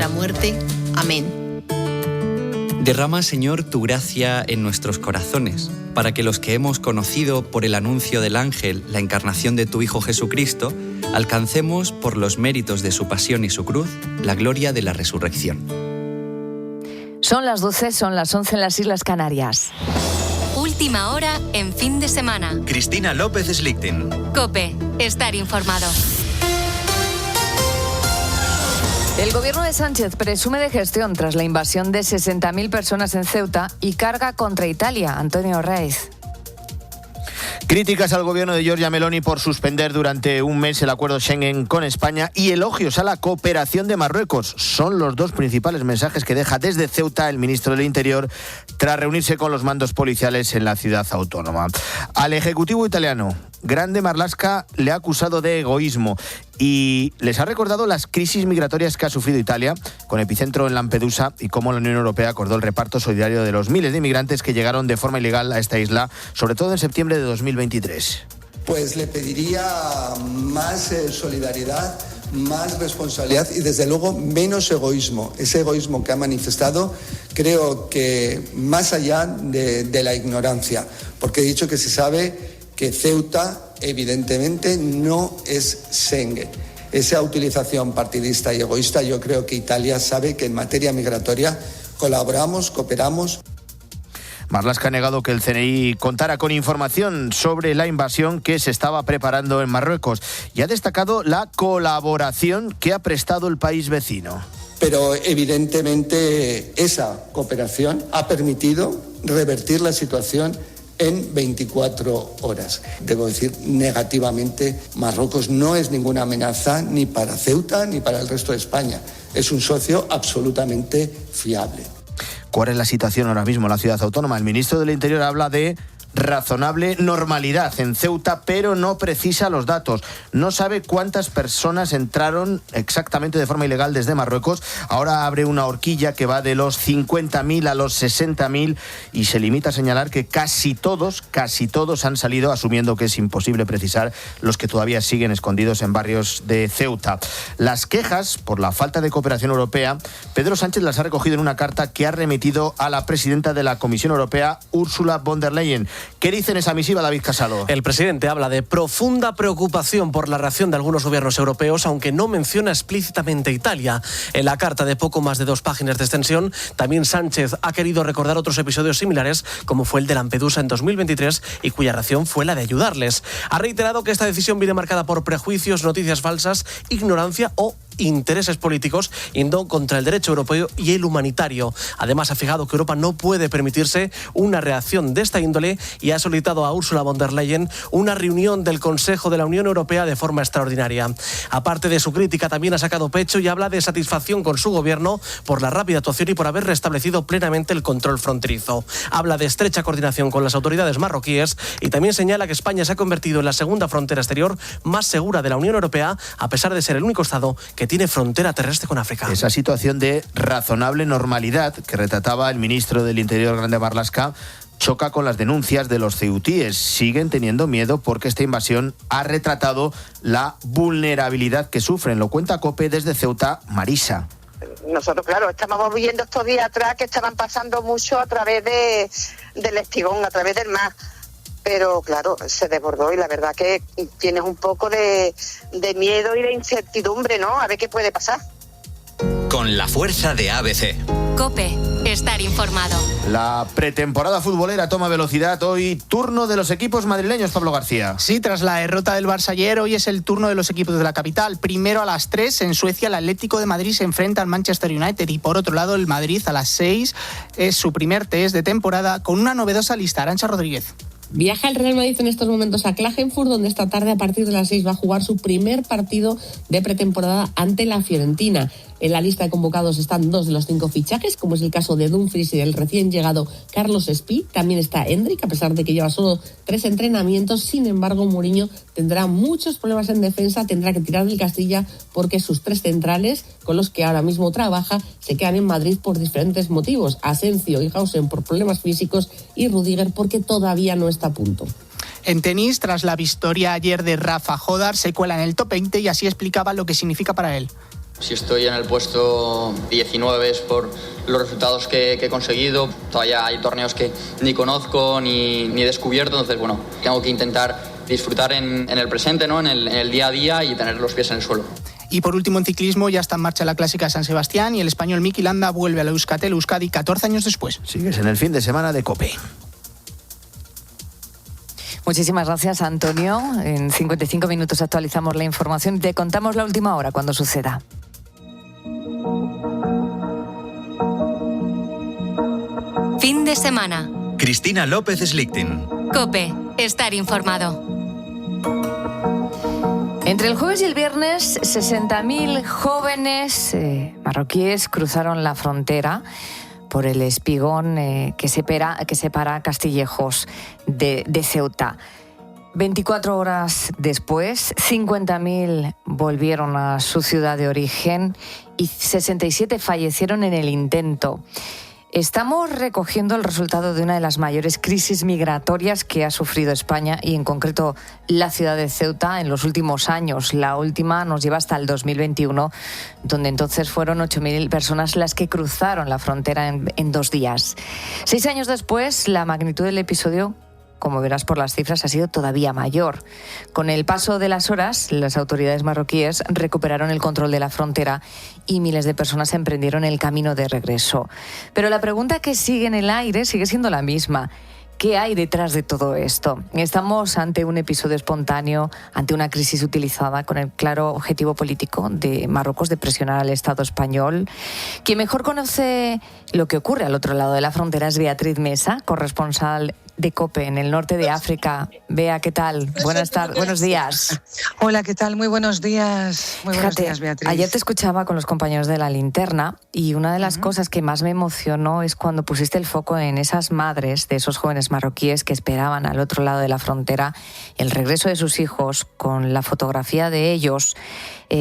nuestra muerte. Amén. Derrama, Señor, tu gracia en nuestros corazones, para que los que hemos conocido por el anuncio del ángel la encarnación de tu Hijo Jesucristo, alcancemos, por los méritos de su pasión y su cruz, la gloria de la resurrección. Son las 12, son las 11 en las Islas Canarias. Última hora en fin de semana. Cristina López Slichting. COPE. Estar informado. El gobierno de Sánchez presume de gestión tras la invasión de 60.000 personas en Ceuta y carga contra Italia. Antonio Raiz. Críticas al gobierno de Giorgia Meloni por suspender durante un mes el acuerdo Schengen con España y elogios a la cooperación de Marruecos. Son los dos principales mensajes que deja desde Ceuta el ministro del Interior tras reunirse con los mandos policiales en la ciudad autónoma. Al Ejecutivo italiano, Grande Marlaska le ha acusado de egoísmo y les ha recordado las crisis migratorias que ha sufrido Italia, con epicentro en Lampedusa, y cómo la Unión Europea acordó el reparto solidario de los miles de inmigrantes que llegaron de forma ilegal a esta isla, sobre todo en septiembre de 2023. Pues le pediría más solidaridad, más responsabilidad y desde luego menos egoísmo. Ese egoísmo que ha manifestado creo que más allá de la ignorancia, porque he dicho que se sabe que Ceuta evidentemente no es Schengen. Esa utilización partidista y egoísta, yo creo que Italia sabe que en materia migratoria colaboramos, cooperamos. Marlaska ha negado que el CNI contara con información sobre la invasión que se estaba preparando en Marruecos y ha destacado la colaboración que ha prestado el país vecino. Pero evidentemente esa cooperación ha permitido revertir la situación en 24 horas. Debo decir, negativamente, Marruecos no es ninguna amenaza ni para Ceuta ni para el resto de España. Es un socio absolutamente fiable. ¿Cuál es la situación ahora mismo en la ciudad autónoma? El ministro del Interior habla de razonable normalidad en Ceuta, pero no precisa los datos. No sabe cuántas personas entraron exactamente de forma ilegal desde Marruecos. Ahora abre una horquilla que va de los 50.000 a los 60.000 y se limita a señalar que casi todos han salido, asumiendo que es imposible precisar los que todavía siguen escondidos en barrios de Ceuta. Las quejas por la falta de cooperación europea, Pedro Sánchez las ha recogido en una carta que ha remitido a la presidenta de la Comisión Europea, Ursula von der Leyen. ¿Qué dice en esa misiva David Casado? El presidente habla de profunda preocupación por la reacción de algunos gobiernos europeos, aunque no menciona explícitamente Italia. En la carta de poco más de 2 páginas de extensión, también Sánchez ha querido recordar otros episodios similares, como fue el de Lampedusa en 2023, y cuya reacción fue la de ayudarles. Ha reiterado que esta decisión viene marcada por prejuicios, noticias falsas, ignorancia o intereses políticos, yendo contra el derecho europeo y el humanitario. Además, ha fijado que Europa no puede permitirse una reacción de esta índole y ha solicitado a Ursula von der Leyen una reunión del Consejo de la Unión Europea de forma extraordinaria. Aparte de su crítica, también ha sacado pecho y habla de satisfacción con su gobierno por la rápida actuación y por haber restablecido plenamente el control fronterizo. Habla de estrecha coordinación con las autoridades marroquíes y también señala que España se ha convertido en la segunda frontera exterior más segura de la Unión Europea, a pesar de ser el único Estado que tiene frontera terrestre con África. Esa situación de razonable normalidad que retrataba el ministro del Interior, Grande Marlaska, choca con las denuncias de los ceutíes. Siguen teniendo miedo porque esta invasión ha retratado la vulnerabilidad que sufren. Lo cuenta COPE desde Ceuta, Marisa. Nosotros, claro, estábamos viendo estos días atrás que estaban pasando mucho a través del Estigón, a través del mar. Pero claro, se desbordó y la verdad que tienes un poco de miedo y de incertidumbre, ¿no? A ver qué puede pasar. Con la fuerza de ABC. COPE. Estar informado. La pretemporada futbolera toma velocidad. Hoy turno de los equipos madrileños, Pablo García. Sí, tras la derrota del Barça ayer, hoy es el turno de los equipos de la capital. Primero a las 3 en Suecia, el Atlético de Madrid se enfrenta al Manchester United y por otro lado el Madrid a las 6 es su primer test de temporada con una novedosa lista. Arantxa Rodríguez. Viaja el Real Madrid en estos momentos a Klagenfurt, donde esta tarde a partir de las 6 va a jugar su primer partido de pretemporada ante la Fiorentina. En la lista de convocados están 2 de los 5 fichajes, como es el caso de Dumfries y del recién llegado Carlos Espí. También está Endrick, a pesar de que lleva solo 3 entrenamientos. Sin embargo, Mourinho tendrá muchos problemas en defensa, tendrá que tirar del Castilla porque sus 3 centrales, con los que ahora mismo trabaja, se quedan en Madrid por diferentes motivos. Asencio y Hausen por problemas físicos y Rudiger porque todavía no está a punto. En tenis, tras la victoria ayer de Rafa Jodar, se cuela en el top 20 y así explicaba lo que significa para él. Si estoy en el puesto 19 es por los resultados que he conseguido. Todavía hay torneos que ni conozco ni he descubierto, entonces bueno, tengo que intentar disfrutar en el presente, ¿no? en el día a día y tener los pies en el suelo. Y por último, en ciclismo ya está en marcha la Clásica de San Sebastián y el español Miki Landa vuelve a la Euskaltel Euskadi 14 años después. Sigues en el fin de semana de COPE. Muchísimas gracias, Antonio. En 55 minutos actualizamos la información y te contamos la última hora cuando suceda. Fin de semana. Cristina López Slichting. COPE. Estar informado. Entre el jueves y el viernes, 60.000 jóvenes marroquíes cruzaron la frontera por el espigón que separa Castillejos de Ceuta. 24 horas después, 50.000 volvieron a su ciudad de origen y 67 fallecieron en el intento. Estamos recogiendo el resultado de una de las mayores crisis migratorias que ha sufrido España y en concreto la ciudad de Ceuta en los últimos años. La última nos lleva hasta el 2021, donde entonces fueron 8.000 personas las que cruzaron la frontera en 2 días. 6 años después, la magnitud del episodio, como verás por las cifras, ha sido todavía mayor. Con el paso de las horas, las autoridades marroquíes recuperaron el control de la frontera y miles de personas emprendieron el camino de regreso. Pero la pregunta que sigue en el aire sigue siendo la misma. ¿Qué hay detrás de todo esto? Estamos ante un episodio espontáneo, ante una crisis utilizada con el claro objetivo político de Marruecos de presionar al Estado español. Quien mejor conoce lo que ocurre al otro lado de la frontera es Beatriz Mesa, corresponsal de COPE en el norte de África. Bea, ¿qué tal? Buenos días. Hola, ¿qué tal? Muy buenos días. Muy buenos días, Beatriz. Ayer te escuchaba con los compañeros de La Linterna y una de las cosas que más me emocionó es cuando pusiste el foco en esas madres de esos jóvenes marroquíes que esperaban al otro lado de la frontera el regreso de sus hijos con la fotografía de ellos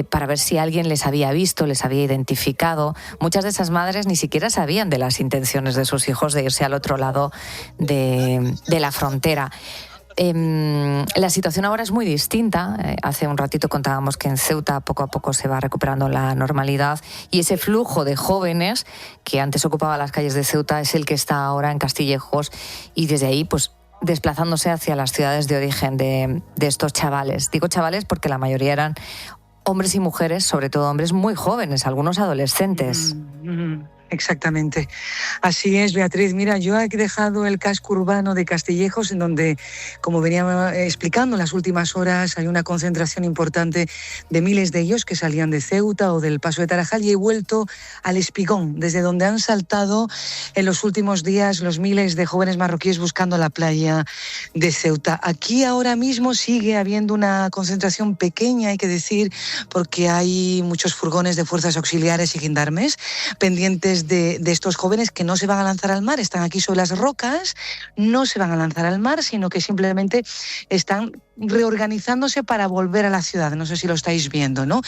para ver si alguien les había visto, les había identificado. Muchas de esas madres ni siquiera sabían de las intenciones de sus hijos de irse al otro lado de la frontera. La situación ahora es muy distinta. Hace un ratito contábamos que en Ceuta poco a poco se va recuperando la normalidad y ese flujo de jóvenes que antes ocupaba las calles de Ceuta es el que está ahora en Castillejos y desde ahí pues desplazándose hacia las ciudades de origen de estos chavales. Digo chavales porque la mayoría eran hombres y mujeres, sobre todo hombres muy jóvenes, algunos adolescentes. Exactamente. Así es, Beatriz. Mira, yo he dejado el casco urbano de Castillejos, en donde, como venía explicando en las últimas horas, hay una concentración importante de miles de ellos que salían de Ceuta o del Paso de Tarajal, y he vuelto al Espigón, desde donde han saltado en los últimos días los miles de jóvenes marroquíes buscando la playa de Ceuta. Aquí ahora mismo sigue habiendo una concentración pequeña, hay que decir, porque hay muchos furgones de fuerzas auxiliares y gendarmes pendientes de estos jóvenes que no se van a lanzar al mar, están aquí sobre las rocas, no se van a lanzar al mar, sino que simplemente están reorganizándose para volver a la ciudad. No sé si lo estáis viendo, ¿no?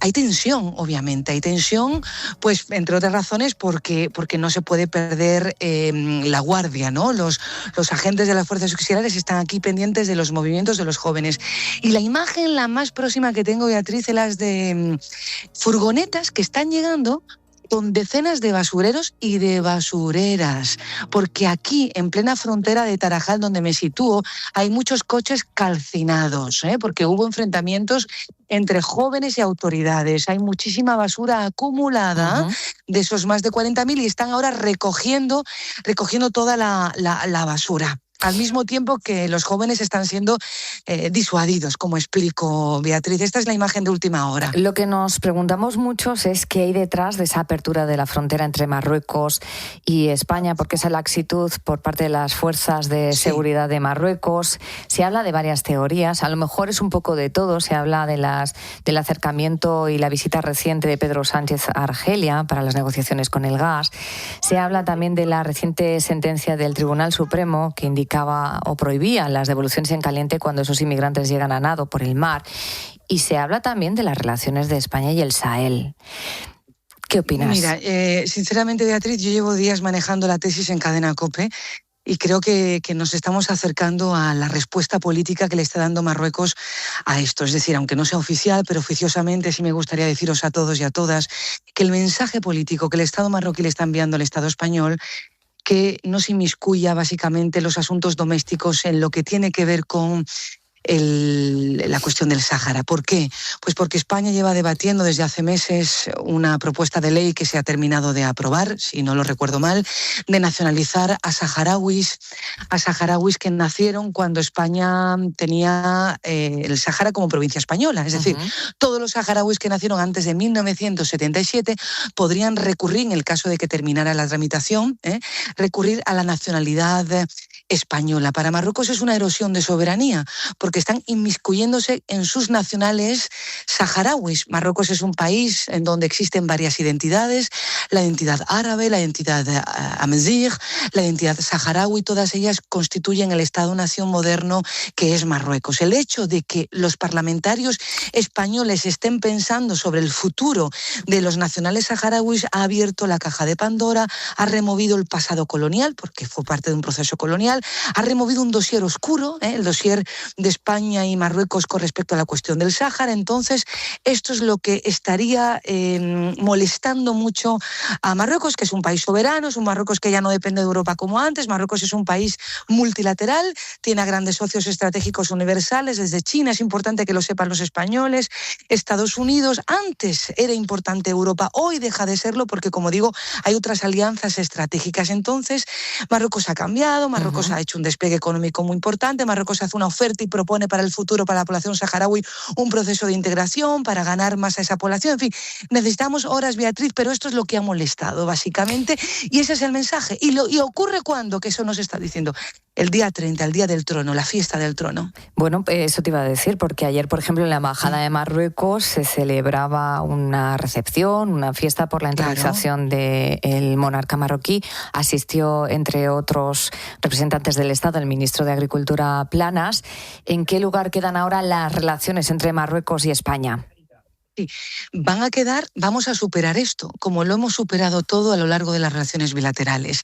Hay tensión, obviamente, hay tensión, pues entre otras razones porque no se puede perder la guardia, ¿no? Los agentes de las fuerzas auxiliares están aquí pendientes de los movimientos de los jóvenes. Y la imagen la más próxima que tengo, Beatriz, es las de furgonetas que están llegando con decenas de basureros y de basureras, porque aquí, en plena frontera de Tarajal, donde me sitúo, hay muchos coches calcinados, porque hubo enfrentamientos entre jóvenes y autoridades. Hay muchísima basura acumulada de esos más de 40.000 y están ahora recogiendo toda la basura. Al mismo tiempo que los jóvenes están siendo disuadidos, como explico, Beatriz. Esta es la imagen de última hora. Lo que nos preguntamos muchos es qué hay detrás de esa apertura de la frontera entre Marruecos y España, porque esa laxitud por parte de las fuerzas de seguridad de Marruecos. Se habla de varias teorías, a lo mejor es un poco de todo. Se habla del acercamiento y la visita reciente de Pedro Sánchez a Argelia para las negociaciones con el gas. Se habla también de la reciente sentencia del Tribunal Supremo que indicaba o prohibía las devoluciones en caliente cuando esos inmigrantes llegan a nado por el mar. Y se habla también de las relaciones de España y el Sahel. ¿Qué opinas? Mira, sinceramente, Beatriz, yo llevo días manejando la tesis en Cadena COPE Y creo que nos estamos acercando a la respuesta política que le está dando Marruecos a esto. Es decir, aunque no sea oficial, pero oficiosamente sí me gustaría deciros a todos y a todas que el mensaje político que el Estado marroquí le está enviando al Estado español, que no se inmiscuya básicamente los asuntos domésticos en lo que tiene que ver con la cuestión del Sáhara. ¿Por qué? Pues porque España lleva debatiendo desde hace meses una propuesta de ley que se ha terminado de aprobar, si no lo recuerdo mal, de nacionalizar a saharauis que nacieron cuando España tenía el Sáhara como provincia española. Es decir, todos los saharauis que nacieron antes de 1977 podrían recurrir, en el caso de que terminara la tramitación, recurrir a la nacionalidad española. Para Marruecos es una erosión de soberanía, porque están inmiscuyéndose en sus nacionales saharauis. Marruecos es un país en donde existen varias identidades, la identidad árabe, la identidad amazigh, la identidad saharaui, todas ellas constituyen el Estado-nación moderno que es Marruecos. El hecho de que los parlamentarios españoles estén pensando sobre el futuro de los nacionales saharauis ha abierto la caja de Pandora, ha removido el pasado colonial, porque fue parte de un proceso colonial, ha removido un dossier oscuro, el dossier de España y Marruecos con respecto a la cuestión del Sáhara. Entonces, esto es lo que estaría molestando mucho a Marruecos, que es un país soberano, es un Marruecos que ya no depende de Europa como antes. Marruecos es un país multilateral, tiene a grandes socios estratégicos universales, desde China, es importante que lo sepan los españoles, Estados Unidos. Antes era importante Europa, hoy deja de serlo porque, como digo, hay otras alianzas estratégicas. Entonces, Marruecos ha cambiado, Marruecos ha hecho un despegue económico muy importante, Marruecos hace una oferta y propone para el futuro, para la población saharaui, un proceso de integración para ganar más a esa población. En fin, necesitamos horas, Beatriz, pero esto es lo que ha molestado, básicamente, y ese es el mensaje. ¿Y ocurre cuándo? Que eso nos está diciendo el día 30, el día del trono, la fiesta del trono. Bueno, eso te iba a decir, porque ayer, por ejemplo, en la Embajada de Marruecos se celebraba una recepción, una fiesta por la entronización del monarca marroquí. Asistió, entre otros representantes del Estado, el ministro de Agricultura Planas. ¿En qué lugar quedan ahora las relaciones entre Marruecos y España? Sí, vamos a superar esto, como lo hemos superado todo a lo largo de las relaciones bilaterales.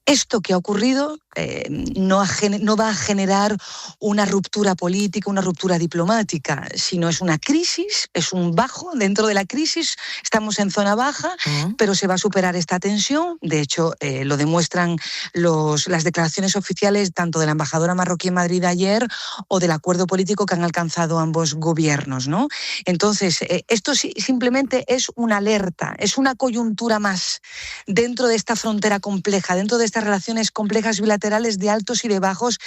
Esto que ha ocurrido no va a generar una ruptura política, una ruptura diplomática, sino es una crisis, es un bajo dentro de la crisis. Estamos en zona baja, pero se va a superar esta tensión. De hecho, lo demuestran las declaraciones oficiales tanto de la embajadora marroquí en Madrid ayer o del acuerdo político que han alcanzado ambos gobiernos, ¿no? Entonces, esto simplemente es una alerta, es una coyuntura más dentro de esta frontera compleja, dentro de estas relaciones complejas bilaterales de altos y de bajos,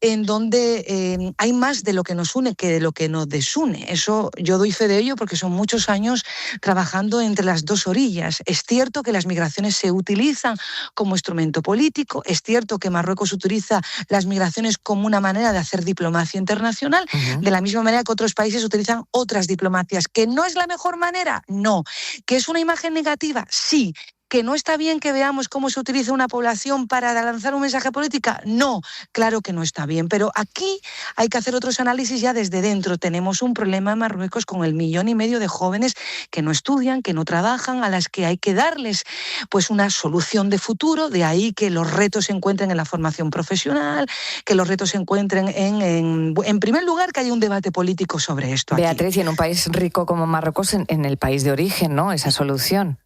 en donde hay más de lo que nos une que de lo que nos desune. Eso yo doy fe de ello porque son muchos años trabajando entre las dos orillas. Es cierto que las migraciones se utilizan como instrumento político, es cierto que Marruecos utiliza las migraciones como una manera de hacer diplomacia internacional, de la misma manera que otros países utilizan otras diplomacias. ¿Que no es la mejor manera? No. ¿Que es una imagen negativa? Sí. ¿Que no está bien que veamos cómo se utiliza una población para lanzar un mensaje político? No, claro que no está bien, pero aquí hay que hacer otros análisis ya desde dentro. Tenemos un problema en Marruecos con 1,5 millones de jóvenes que no estudian, que no trabajan, a las que hay que darles pues una solución de futuro, de ahí que los retos se encuentren en la formación profesional, que los retos se encuentren en primer lugar, que haya un debate político sobre esto. Beatriz, aquí. Y en un país rico como Marruecos, en el país de origen, ¿no? Esa solución.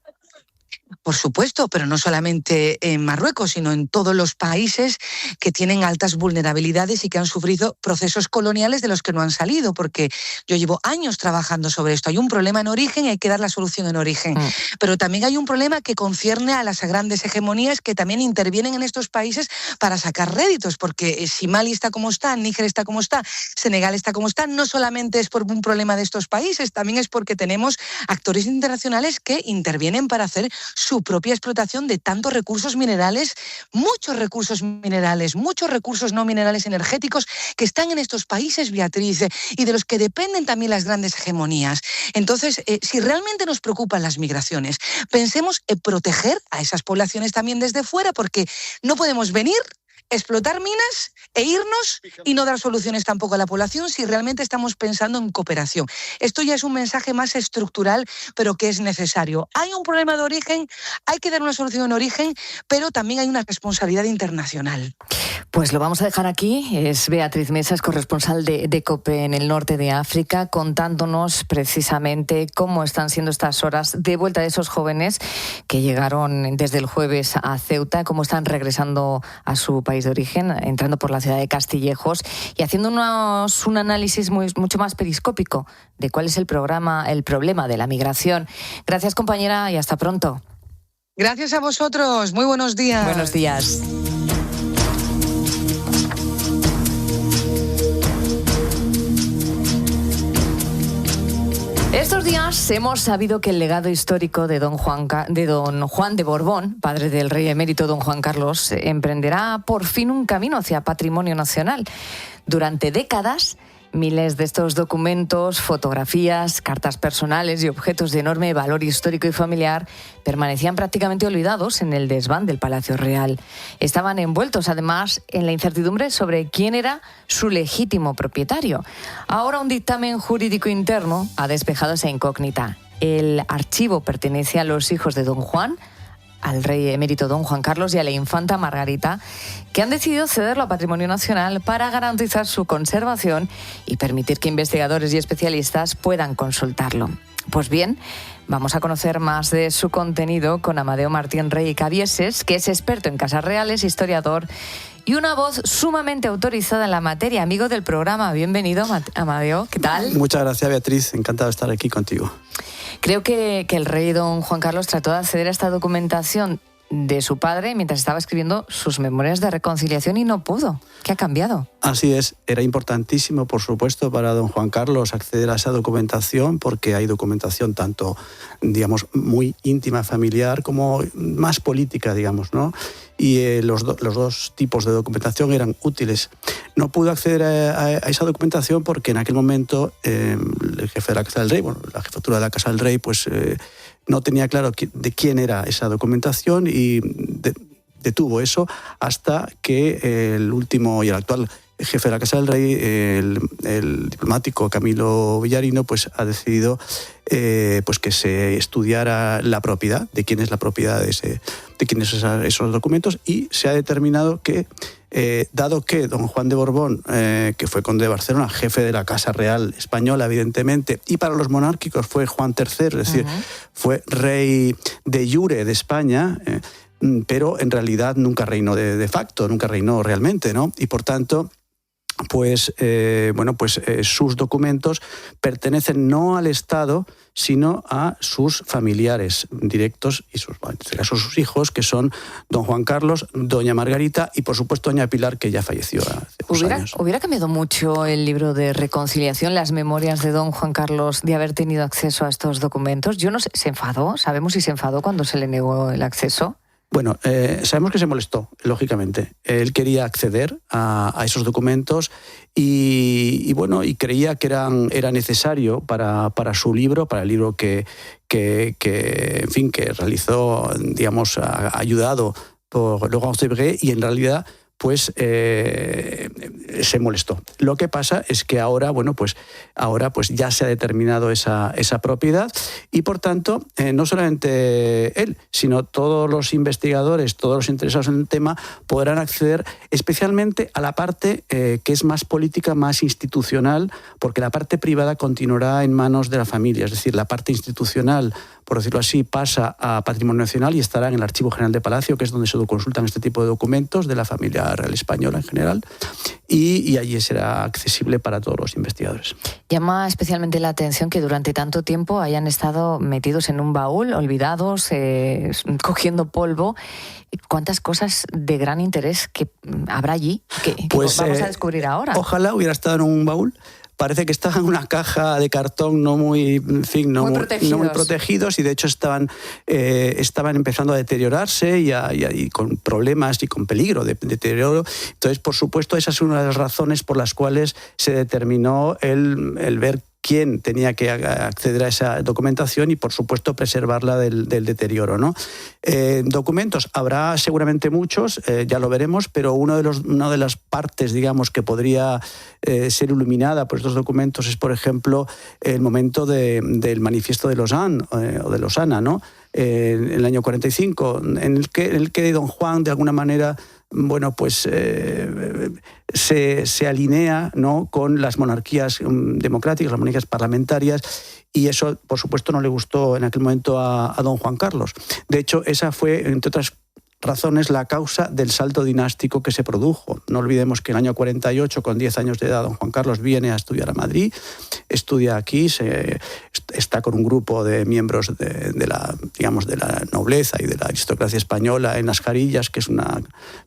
Por supuesto, pero no solamente en Marruecos, sino en todos los países que tienen altas vulnerabilidades y que han sufrido procesos coloniales de los que no han salido, porque yo llevo años trabajando sobre esto. Hay un problema en origen y hay que dar la solución en origen. Pero también hay un problema que concierne a las grandes hegemonías que también intervienen en estos países para sacar réditos, porque si Mali está como está, Níger está como está, Senegal está como está, no solamente es por un problema de estos países, también es porque tenemos actores internacionales que intervienen para hacer su propia explotación de tantos recursos minerales, muchos recursos no minerales energéticos que están en estos países, Beatriz, y de los que dependen también las grandes hegemonías. Entonces, si realmente nos preocupan las migraciones, pensemos en proteger a esas poblaciones también desde fuera, porque no podemos venir explotar minas e irnos y no dar soluciones tampoco a la población si realmente estamos pensando en cooperación. Esto ya es un mensaje más estructural, pero que es necesario. Hay un problema de origen, hay que dar una solución en origen, pero también hay una responsabilidad internacional. Pues lo vamos a dejar aquí. Es Beatriz Mesas, corresponsal de COPE en el norte de África, contándonos precisamente cómo están siendo estas horas de vuelta de esos jóvenes que llegaron desde el jueves a Ceuta, cómo están regresando a su país de origen, entrando por la ciudad de Castillejos y haciéndonos un análisis mucho más periscópico de cuál es el problema de la migración. Gracias, compañera, y hasta pronto. Gracias a vosotros. Muy buenos días. Buenos días. Estos días hemos sabido que el legado histórico de don Juan de Borbón, padre del rey emérito don Juan Carlos, emprenderá por fin un camino hacia patrimonio nacional. Durante décadas, miles de estos documentos, fotografías, cartas personales y objetos de enorme valor histórico y familiar permanecían prácticamente olvidados en el desván del Palacio Real. Estaban envueltos, además, en la incertidumbre sobre quién era su legítimo propietario. Ahora un dictamen jurídico interno ha despejado esa incógnita. El archivo pertenece a los hijos de don Juan, al rey emérito don Juan Carlos y a la infanta Margarita, que han decidido cederlo a Patrimonio Nacional para garantizar su conservación y permitir que investigadores y especialistas puedan consultarlo. Pues bien, vamos a conocer más de su contenido con Amadeo Martín Rey Cabieses, que es experto en casas reales, historiador y una voz sumamente autorizada en la materia. Amigo del programa, bienvenido, Amadeo. ¿Qué tal? Muchas gracias, Beatriz. Encantado de estar aquí contigo. Creo que el rey don Juan Carlos trató de acceder a esta documentación de su padre mientras estaba escribiendo sus memorias de reconciliación y no pudo. ¿Qué ha cambiado? Así es, era importantísimo, por supuesto, para don Juan Carlos acceder a esa documentación, porque hay documentación tanto, digamos, muy íntima, familiar, como más política, digamos, ¿no? Y los dos tipos de documentación eran útiles. No pudo acceder a esa documentación porque en aquel momento el jefe de la Casa del Rey, bueno, la jefatura de la Casa del Rey, pues no tenía claro de quién era esa documentación y detuvo eso hasta que el último y el actual jefe de la Casa del Rey, el diplomático Camilo Villarino, pues ha decidido pues que se estudiara la propiedad, de quién es la propiedad de quiénes son esos documentos, y se ha determinado que, dado que don Juan de Borbón, que fue conde de Barcelona, jefe de la Casa Real Española, evidentemente, y para los monárquicos fue Juan III, es decir, fue rey de jure de España, pero en realidad nunca reinó de facto, nunca reinó realmente, ¿no? Y por tanto, pues sus documentos pertenecen no al Estado, sino a sus familiares directos y en este caso sus hijos, que son don Juan Carlos, doña Margarita y por supuesto doña Pilar, que ya falleció hace unos años. ¿Hubiera cambiado mucho el libro de reconciliación, las memorias de don Juan Carlos, de haber tenido acceso a estos documentos? Yo no sé, ¿se enfadó? ¿Sabemos si se enfadó cuando se le negó el acceso? Bueno, sabemos que se molestó, lógicamente. Él quería acceder a esos documentos y creía que era necesario para su libro, para el libro que realizó, digamos, ayudado por Laurence Debré, y en realidad pues se molestó. Lo que pasa es que ahora ya se ha determinado esa propiedad y, por tanto, no solamente él, sino todos los investigadores, todos los interesados en el tema podrán acceder especialmente a la parte que es más política, más institucional, porque la parte privada continuará en manos de la familia. Es decir, la parte institucional, por decirlo así, pasa a Patrimonio Nacional y estará en el Archivo General de Palacio, que es donde se consultan este tipo de documentos de la familia real española en general, y allí será accesible para todos los investigadores. Llama especialmente la atención que durante tanto tiempo hayan estado metidos en un baúl, olvidados, cogiendo polvo. ¿Cuántas cosas de gran interés que habrá allí que vamos a descubrir ahora? Ojalá hubiera estado en un baúl. Parece que estaban en una caja de cartón no muy protegidos, y de hecho estaban empezando a deteriorarse y con problemas y con peligro de deterioro. Entonces, por supuesto, esa es una de las razones por las cuales se determinó el ver quién tenía que acceder a esa documentación y, por supuesto, preservarla del deterioro, ¿no? Documentos habrá seguramente muchos, ya lo veremos, pero una de las partes, digamos, que podría ser iluminada por estos documentos es, por ejemplo, el momento del manifiesto de Lausanne, o de Lausana, ¿no? En el año 45, en el que don Juan, de alguna manera, bueno, pues se alinea, ¿no?, con las monarquías democráticas, las monarquías parlamentarias, y eso, por supuesto, no le gustó en aquel momento a don Juan Carlos. De hecho, esa fue, entre otras razones, la causa del salto dinástico que se produjo. No olvidemos que en el año 48, con 10 años de edad, don Juan Carlos viene a estudiar a Madrid, estudia aquí, está con un grupo de miembros de la nobleza y de la aristocracia española en Las Carillas, que es una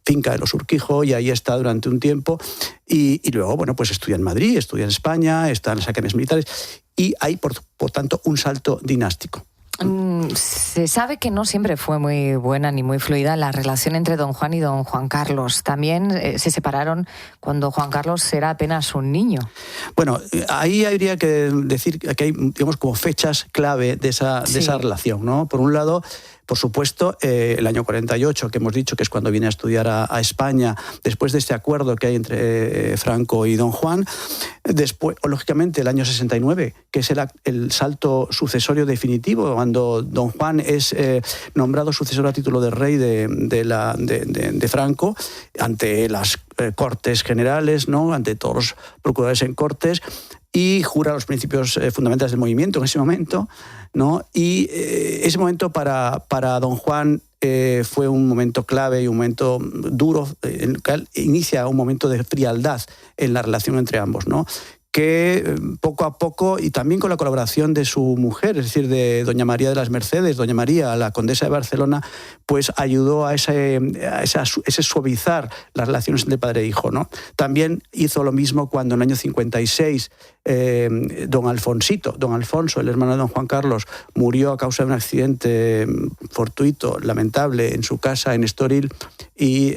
finca de los Urquijo, y ahí está durante un tiempo, y luego, bueno, pues estudia en Madrid, estudia en España, está en las academias militares, y hay, por tanto, un salto dinástico. Se sabe que no siempre fue muy buena ni muy fluida la relación entre don Juan y don Juan Carlos. También se separaron cuando Juan Carlos era apenas un niño. Bueno, ahí habría que decir que hay, digamos, como fechas clave de esa relación, ¿no? Por un lado, por supuesto, el año 48, que hemos dicho que es cuando viene a estudiar a España, después de este acuerdo que hay entre Franco y don Juan. Después, lógicamente, el año 69, que es el salto sucesorio definitivo, cuando don Juan es nombrado sucesor a título de rey de Franco, ante las Cortes Generales, ¿no?, ante todos los procuradores en Cortes, y jura los principios fundamentales del movimiento en ese momento, ¿no? Y ese momento para don Juan fue un momento clave y un momento duro, en el que inicia un momento de frialdad en la relación entre ambos, ¿no?, que poco a poco, y también con la colaboración de su mujer, es decir, de doña María de las Mercedes, doña María, la condesa de Barcelona, pues ayudó a ese suavizar las relaciones entre padre e hijo, ¿no? También hizo lo mismo cuando en el año 56 don Alfonso, el hermano de don Juan Carlos, murió a causa de un accidente fortuito, lamentable, en su casa en Estoril, y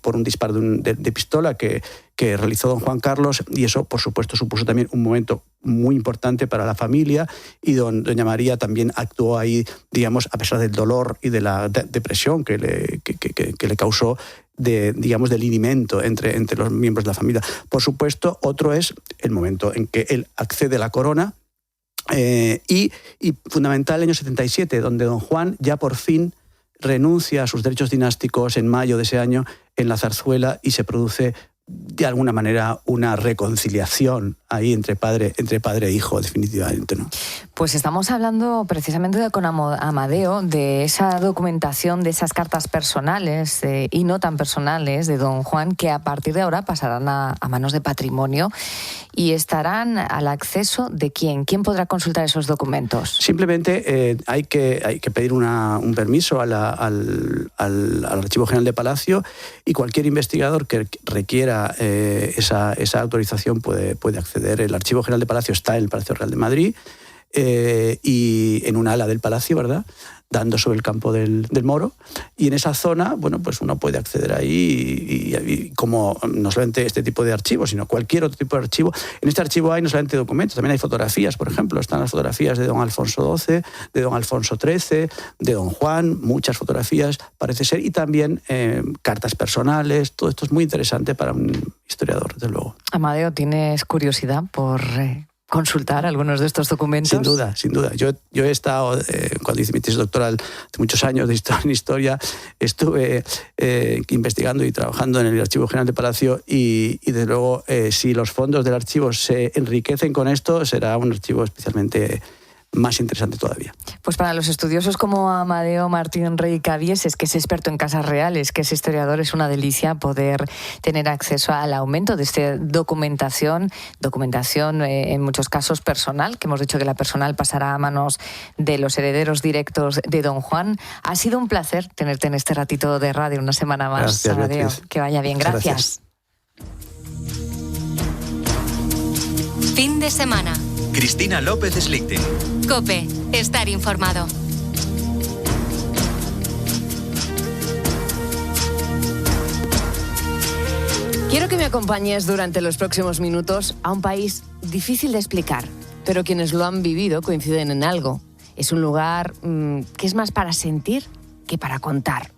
por un disparo de pistola que realizó don Juan Carlos, y eso, por supuesto, supuso también un momento muy importante para la familia, y doña María también actuó ahí, digamos, a pesar del dolor y de la depresión que le causó, digamos, del linimento entre los miembros de la familia. Por supuesto, otro es el momento en que él accede a la corona, y fundamental, el año 77, donde don Juan ya por fin renuncia a sus derechos dinásticos en mayo de ese año en la Zarzuela, y se produce de alguna manera una reconciliación ahí entre padre e hijo, definitivamente, ¿no? Pues estamos hablando precisamente con Amadeo de esa documentación, de esas cartas personales y no tan personales de don Juan, que a partir de ahora pasarán a manos de Patrimonio y estarán al acceso de ¿quién? ¿Quién podrá consultar esos documentos? Simplemente hay que pedir un permiso al Archivo General de Palacio, y cualquier investigador que requiera esa autorización puede acceder. El Archivo General de Palacio está en el Palacio Real de Madrid, y en un ala del Palacio, ¿verdad?, dando sobre el campo del Moro, y en esa zona, bueno, pues uno puede acceder ahí, y como no solamente este tipo de archivos, sino cualquier otro tipo de archivo. En este archivo hay no solamente documentos, también hay fotografías, por ejemplo, están las fotografías de don Alfonso XII, de don Alfonso XIII, de don Juan, muchas fotografías, parece ser, y también cartas personales. Todo esto es muy interesante para un historiador, desde luego. Amadeo, ¿tienes curiosidad por consultar algunos de estos documentos? Sin duda. Yo he estado, cuando hice mi tesis doctoral hace muchos años en historia, estuve investigando y trabajando en el Archivo General de Palacio, y desde luego, si los fondos del archivo se enriquecen con esto, será un archivo especialmente más interesante todavía. Pues para los estudiosos como Amadeo Martín Rey Cabieses, que es experto en casas reales, que es historiador, es una delicia poder tener acceso al aumento de esta documentación en muchos casos personal, que hemos dicho que la personal pasará a manos de los herederos directos de don Juan. Ha sido un placer tenerte en este ratito de radio una semana más. Gracias, Amadeo. Beatriz. Que vaya bien. Gracias. Fin de semana. Cristina López Slichting. COPE. Estar informado. Quiero que me acompañes durante los próximos minutos a un país difícil de explicar, pero quienes lo han vivido coinciden en algo. Es un lugar que es más para sentir que para contar.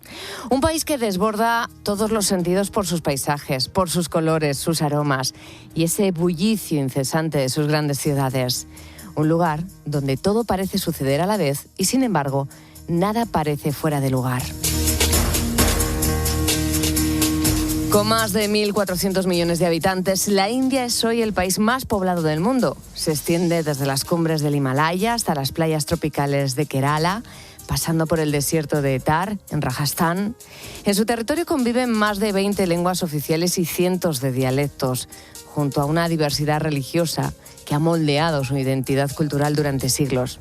Un país que desborda todos los sentidos por sus paisajes, por sus colores, sus aromas y ese bullicio incesante de sus grandes ciudades. Un lugar donde todo parece suceder a la vez y, sin embargo, nada parece fuera de lugar. Con más de 1.400 millones de habitantes, la India es hoy el país más poblado del mundo. Se extiende desde las cumbres del Himalaya hasta las playas tropicales de Kerala, pasando por el desierto de Thar, en Rajasthan. En su territorio conviven más de 20 lenguas oficiales y cientos de dialectos, junto a una diversidad religiosa que ha moldeado su identidad cultural durante siglos.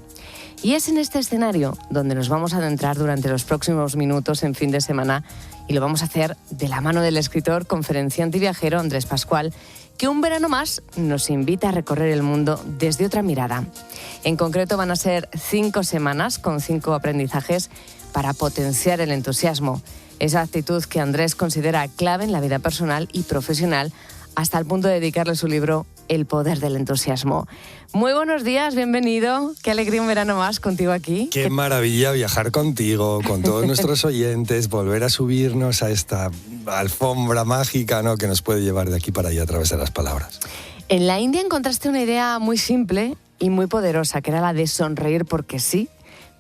Y es en este escenario donde nos vamos a adentrar durante los próximos minutos en Fin de Semana, y lo vamos a hacer de la mano del escritor, conferenciante y viajero Andrés Pascual, que un verano más nos invita a recorrer el mundo desde otra mirada. En concreto van a ser 5 semanas con 5 aprendizajes para potenciar el entusiasmo, esa actitud que Andrés considera clave en la vida personal y profesional, hasta el punto de dedicarle su libro El poder del entusiasmo. Muy buenos días, bienvenido. Qué alegría un verano más contigo aquí. Qué maravilla viajar contigo, con todos nuestros oyentes, volver a subirnos a esta alfombra mágica, ¿no?, que nos puede llevar de aquí para allá a través de las palabras. En la India encontraste una idea muy simple y muy poderosa, que era la de sonreír porque sí,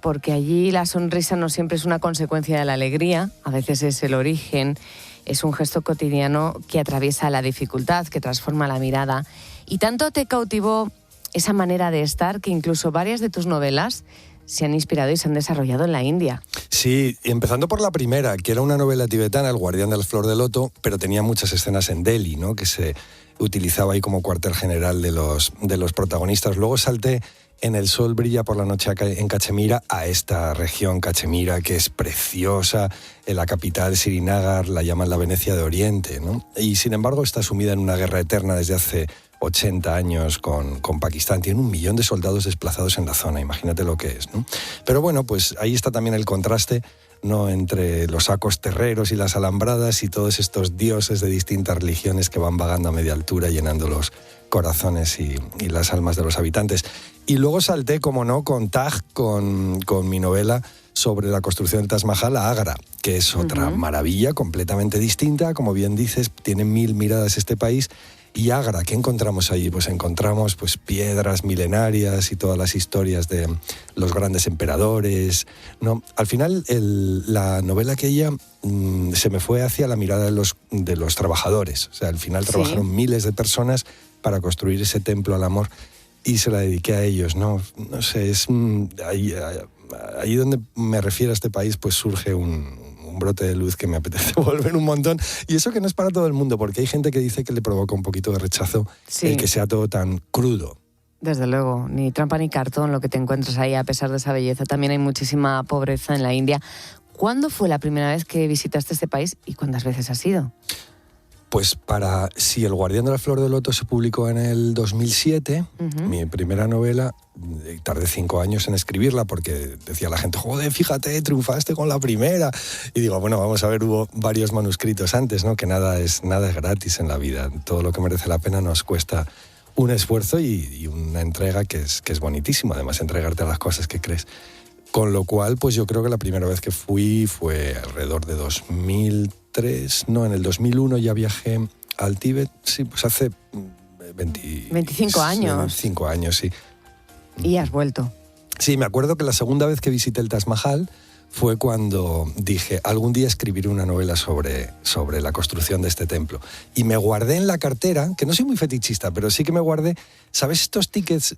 porque allí la sonrisa no siempre es una consecuencia de la alegría, a veces es el origen. Es un gesto cotidiano que atraviesa la dificultad, que transforma la mirada. Y tanto te cautivó esa manera de estar que incluso varias de tus novelas se han inspirado y se han desarrollado en la India. Sí, empezando por la primera, que era una novela tibetana, El guardián de la flor de loto, pero tenía muchas escenas en Delhi, ¿no?, que se utilizaba ahí como cuartel general de los protagonistas. Luego salté en El sol brilla por la noche en Cachemira, a esta región Cachemira que es preciosa. En la capital, Srinagar, la llaman la Venecia de Oriente, ¿no? Y sin embargo está sumida en una guerra eterna desde hace 80 años con Pakistán. Tiene 1 millón de soldados desplazados en la zona, imagínate lo que es, ¿no? Pero bueno, pues ahí está también el contraste, ¿no?, entre los sacos terreros y las alambradas y todos estos dioses de distintas religiones que van vagando a media altura, llenando los corazones y las almas de los habitantes. Y luego salté, como no, con Taj, con mi novela sobre la construcción del Taj Mahal, a Agra, que es otra maravilla completamente distinta. Como bien dices, tiene 1000 miradas este país. Y Agra, ¿qué encontramos allí? Pues encontramos piedras milenarias y todas las historias de los grandes emperadores, ¿no? Al final, la novela aquella se me fue hacia la mirada de los trabajador,es. O sea, al final trabajaron miles de personas para construir ese templo al amor y se la dediqué a ellos, ¿no? No sé, es ahí donde me refiero a este país, pues surge un brote de luz que me apetece volver un montón. Y eso que no es para todo el mundo, porque hay gente que dice que le provoca un poquito de rechazo el que sea todo tan crudo. Desde luego, ni trampa ni cartón lo que te encuentras ahí, a pesar de esa belleza. También hay muchísima pobreza en la India. ¿Cuándo fue la primera vez que visitaste este país y cuántas veces has ido? Pues si El guardián de la flor de loto se publicó en el 2007, mi primera novela, tardé 5 años en escribirla porque decía la gente, joder, fíjate, triunfaste con la primera. Y digo, bueno, vamos a ver, hubo varios manuscritos antes, ¿no? Que nada es gratis en la vida. Todo lo que merece la pena nos cuesta un esfuerzo y una entrega que es bonitísimo, además, entregarte a las cosas que crees. Con lo cual, pues yo creo que la primera vez que fui fue alrededor de 2003, no, en el 2001 ya viajé al Tíbet, sí, pues hace 25 años. 25 años, sí. Y has vuelto. Sí, me acuerdo que la segunda vez que visité el Taj Mahal fue cuando dije, algún día escribiré una novela sobre la construcción de este templo. Y me guardé en la cartera, que no soy muy fetichista, pero sí que me guardé, ¿sabes estos tickets,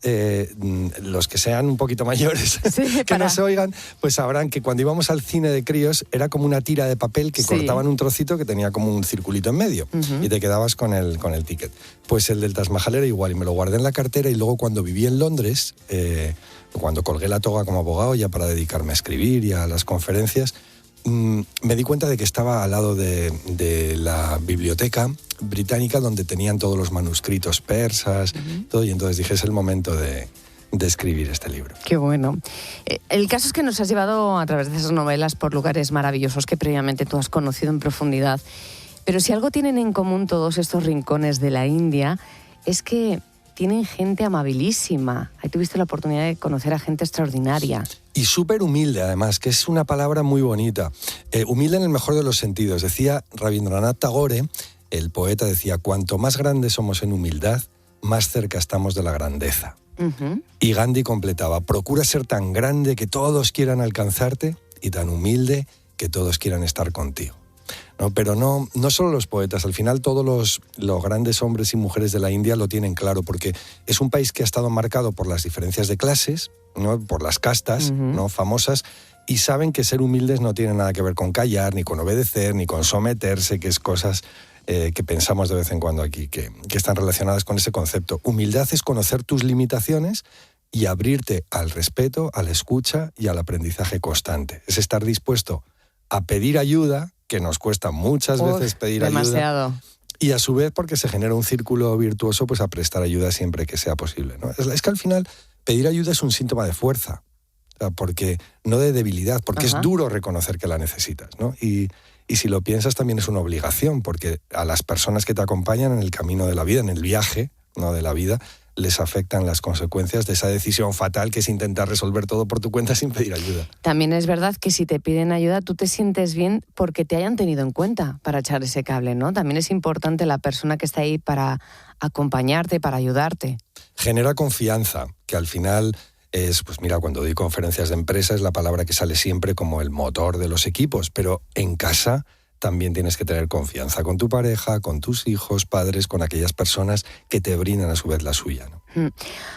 los que sean un poquito mayores, que no se oigan, pues sabrán que cuando íbamos al cine de críos era como una tira de papel que cortaban un trocito que tenía como un circulito en medio y te quedabas con el ticket. Pues el del Taj Mahal era igual y me lo guardé en la cartera y luego cuando viví en Londres, cuando colgué la toga como abogado ya para dedicarme a escribir y a las conferencias, me di cuenta de que estaba al lado de la biblioteca británica donde tenían todos los manuscritos persas, todo, y entonces dije, es el momento de escribir este libro. Qué bueno. El caso es que nos has llevado a través de esas novelas por lugares maravillosos que previamente tú has conocido en profundidad. Pero si algo tienen en común todos estos rincones de la India es que tienen gente amabilísima. Ahí tuviste la oportunidad de conocer a gente extraordinaria. Y súper humilde, además, que es una palabra muy bonita. Humilde en el mejor de los sentidos. Decía Rabindranath Tagore, el poeta, decía, cuanto más grandes somos en humildad, más cerca estamos de la grandeza. Uh-huh. Y Gandhi completaba, procura ser tan grande que todos quieran alcanzarte y tan humilde que todos quieran estar contigo. ¿No? Pero no solo los poetas, al final todos los grandes hombres y mujeres de la India lo tienen claro, porque es un país que ha estado marcado por las diferencias de clases, ¿no? Por las castas, uh-huh, ¿no? famosas, y saben que ser humildes no tiene nada que ver con callar, ni con obedecer, ni con someterse, que es cosas que pensamos de vez en cuando aquí, que están relacionadas con ese concepto. Humildad es conocer tus limitaciones y abrirte al respeto, a la escucha y al aprendizaje constante. Es estar dispuesto a pedir ayuda, que nos cuesta muchas veces pedir demasiado. Ayuda. Y a su vez, porque se genera un círculo virtuoso, pues a prestar ayuda siempre que sea posible, ¿no? Es que al final pedir ayuda es un síntoma de fuerza, o sea, porque no de debilidad, porque Ajá. es duro reconocer que la necesitas, ¿no? Y si lo piensas también es una obligación, porque a las personas que te acompañan en el camino de la vida, en el viaje, ¿no? de la vida, les afectan las consecuencias de esa decisión fatal que es intentar resolver todo por tu cuenta sin pedir ayuda. También es verdad que si te piden ayuda tú te sientes bien porque te hayan tenido en cuenta para echar ese cable, ¿no? También es importante la persona que está ahí para acompañarte, para ayudarte. Genera confianza, que al final es, pues mira, cuando doy conferencias de empresa es la palabra que sale siempre como el motor de los equipos, pero en casa también tienes que tener confianza con tu pareja, con tus hijos, padres, con aquellas personas que te brindan a su vez la suya, ¿no?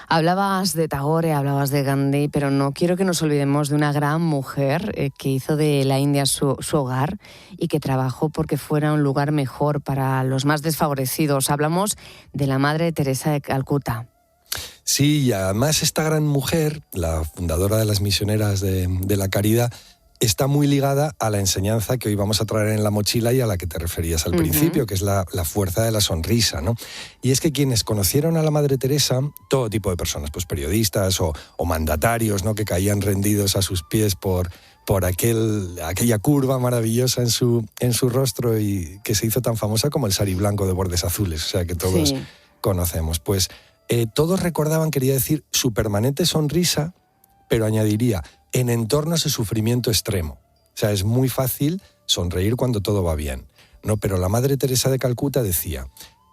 Hablabas de Tagore, hablabas de Gandhi, pero no quiero que nos olvidemos de una gran mujer que hizo de la India su hogar y que trabajó porque fuera un lugar mejor para los más desfavorecidos. Hablamos de la Madre Teresa de Calcuta. Sí, y además esta gran mujer, la fundadora de las misioneras de la caridad, está muy ligada a la enseñanza que hoy vamos a traer en la mochila y a la que te referías al principio, que es la fuerza de la sonrisa, ¿no? Y es que quienes conocieron a la Madre Teresa, todo tipo de personas, pues periodistas o mandatarios, ¿no? que caían rendidos a sus pies por aquella curva maravillosa en su rostro y que se hizo tan famosa como el sari blanco de bordes azules, o sea, que todos conocemos. Pues todos recordaban, quería decir, su permanente sonrisa, pero añadiría, en entornos de sufrimiento extremo. O sea, es muy fácil sonreír cuando todo va bien, ¿no? Pero la Madre Teresa de Calcuta decía,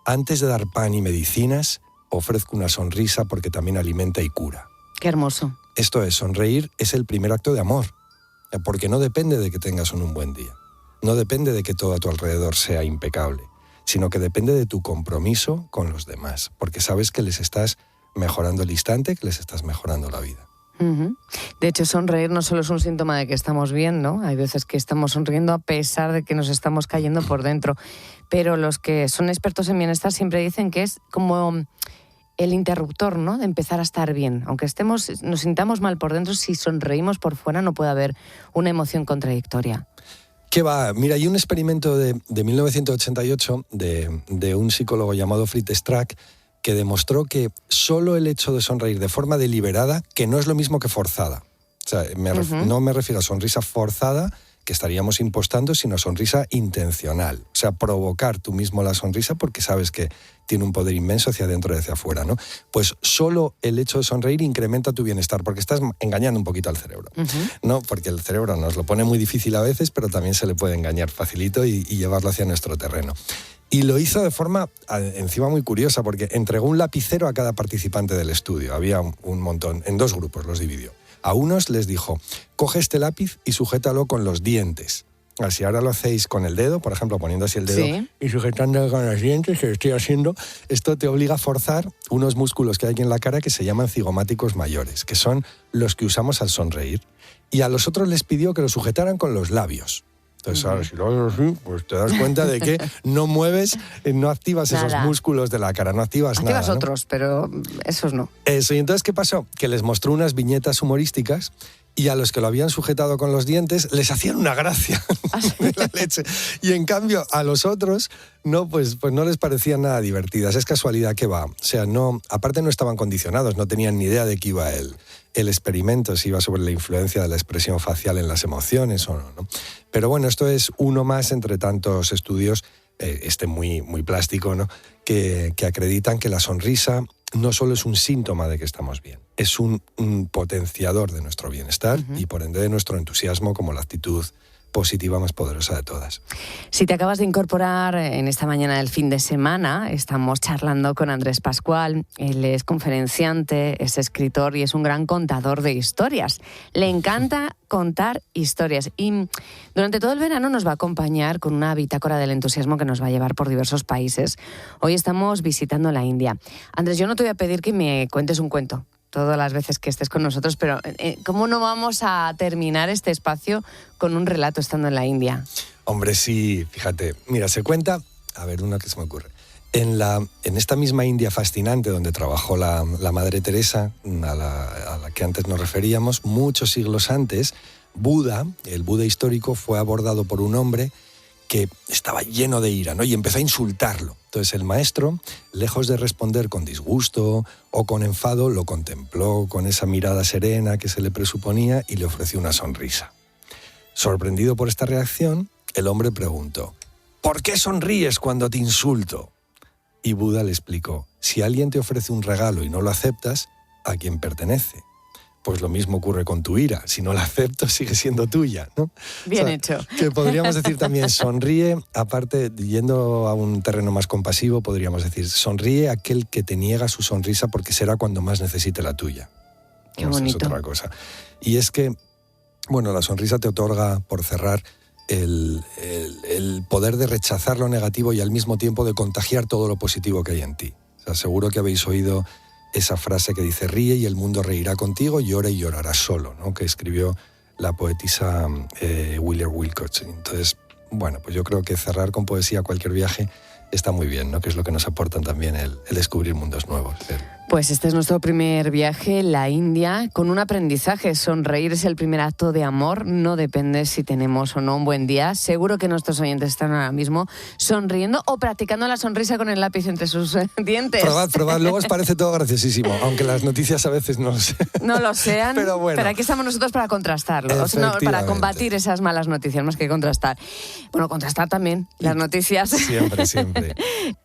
antes de dar pan y medicinas, ofrezco una sonrisa porque también alimenta y cura. Qué hermoso. Esto es, sonreír es el primer acto de amor, porque no depende de que tengas un buen día, no depende de que todo a tu alrededor sea impecable, sino que depende de tu compromiso con los demás, porque sabes que les estás mejorando el instante, que les estás mejorando la vida. De hecho, sonreír no solo es un síntoma de que estamos bien, ¿no? Hay veces que estamos sonriendo a pesar de que nos estamos cayendo por dentro. Pero los que son expertos en bienestar siempre dicen que es como el interruptor, ¿no? De empezar a estar bien. Aunque nos sintamos mal por dentro, si sonreímos por fuera no puede haber una emoción contradictoria. ¿Qué va? Mira, hay un experimento de 1988 de un psicólogo llamado Fritz Strack que demostró que solo el hecho de sonreír de forma deliberada, que no es lo mismo que forzada. O sea, no me refiero a sonrisa forzada, que estaríamos impostando, sino sonrisa intencional. O sea, provocar tú mismo la sonrisa porque sabes que tiene un poder inmenso hacia adentro y hacia afuera, ¿no? Pues solo el hecho de sonreír incrementa tu bienestar, porque estás engañando un poquito al cerebro, ¿no? Porque el cerebro nos lo pone muy difícil a veces, pero también se le puede engañar facilito y llevarlo hacia nuestro terreno. Y lo hizo de forma, encima, muy curiosa, porque entregó un lapicero a cada participante del estudio. Había un montón, en 2 grupos los dividió. A unos les dijo, coge este lápiz y sujétalo con los dientes. Así ahora lo hacéis con el dedo, por ejemplo, poniendo así el dedo y sujetándolo con los dientes, que lo estoy haciendo. Esto te obliga a forzar unos músculos que hay aquí en la cara que se llaman cigomáticos mayores, que son los que usamos al sonreír. Y a los otros les pidió que lo sujetaran con los labios. Entonces, ahora, si lo haces así, pues te das cuenta de que no mueves, no activas esos músculos de la cara, no activas nada. Activas otros, pero esos no. Eso, y entonces, ¿qué pasó? Que les mostró unas viñetas humorísticas y a los que lo habían sujetado con los dientes les hacían una gracia de la leche. Y en cambio, a los otros, no, pues no les parecían nada divertidas. Es casualidad que va. O sea, no, aparte no estaban condicionados, no tenían ni idea de qué iba el experimento, si iba sobre la influencia de la expresión facial en las emociones o no, ¿no? Pero bueno, esto es uno más entre tantos estudios, muy, muy plástico, ¿no? Que acreditan que la sonrisa no solo es un síntoma de que estamos bien, es un potenciador de nuestro bienestar y por ende de nuestro entusiasmo como la actitud positiva más poderosa de todas. Si te acabas de incorporar en esta mañana del fin de semana, estamos charlando con Andrés Pascual. Él es conferenciante, es escritor y es un gran contador de historias. Le encanta contar historias y durante todo el verano nos va a acompañar con una bitácora del entusiasmo que nos va a llevar por diversos países. Hoy estamos visitando la India. Andrés, yo no te voy a pedir que me cuentes un cuento todas las veces que estés con nosotros, pero ¿cómo no vamos a terminar este espacio con un relato estando en la India? Hombre, sí, fíjate. Mira, se cuenta, a ver, una que se me ocurre. En esta misma India fascinante donde trabajó la Madre Teresa, a la que antes nos referíamos, muchos siglos antes, Buda, el Buda histórico, fue abordado por un hombre que estaba lleno de ira, ¿no? Y empezó a insultarlo. Entonces el maestro, lejos de responder con disgusto o con enfado, lo contempló con esa mirada serena que se le presuponía y le ofreció una sonrisa. Sorprendido por esta reacción, el hombre preguntó: ¿por qué sonríes cuando te insulto? Y Buda le explicó: si alguien te ofrece un regalo y no lo aceptas, ¿a quién pertenece? Pues lo mismo ocurre con tu ira. Si no la acepto, sigue siendo tuya, ¿no? Bien hecho. Que podríamos decir también, sonríe, aparte, yendo a un terreno más compasivo, podríamos decir, sonríe aquel que te niega su sonrisa porque será cuando más necesite la tuya. Qué bonito. Es otra cosa. Y es que, bueno, la sonrisa te otorga, por cerrar, el poder de rechazar lo negativo y al mismo tiempo de contagiar todo lo positivo que hay en ti. O sea, seguro que habéis oído esa frase que dice: ríe y el mundo reirá contigo, llora y llorarás solo, ¿no? Que escribió la poetisa William Wilcox. Entonces, bueno, pues yo creo que cerrar con poesía cualquier viaje está muy bien, ¿no? Que es lo que nos aportan también el descubrir mundos nuevos. Pues este es nuestro primer viaje, la India, con un aprendizaje. Sonreír es el primer acto de amor, no depende si tenemos o no un buen día. Seguro que nuestros oyentes están ahora mismo sonriendo o practicando la sonrisa con el lápiz entre sus dientes. Probad, luego os parece todo graciosísimo, aunque las noticias a veces no lo sean, pero bueno. Pero aquí estamos nosotros para contrastarlo, para combatir esas malas noticias, más que contrastar. Bueno, contrastar también las noticias. Siempre.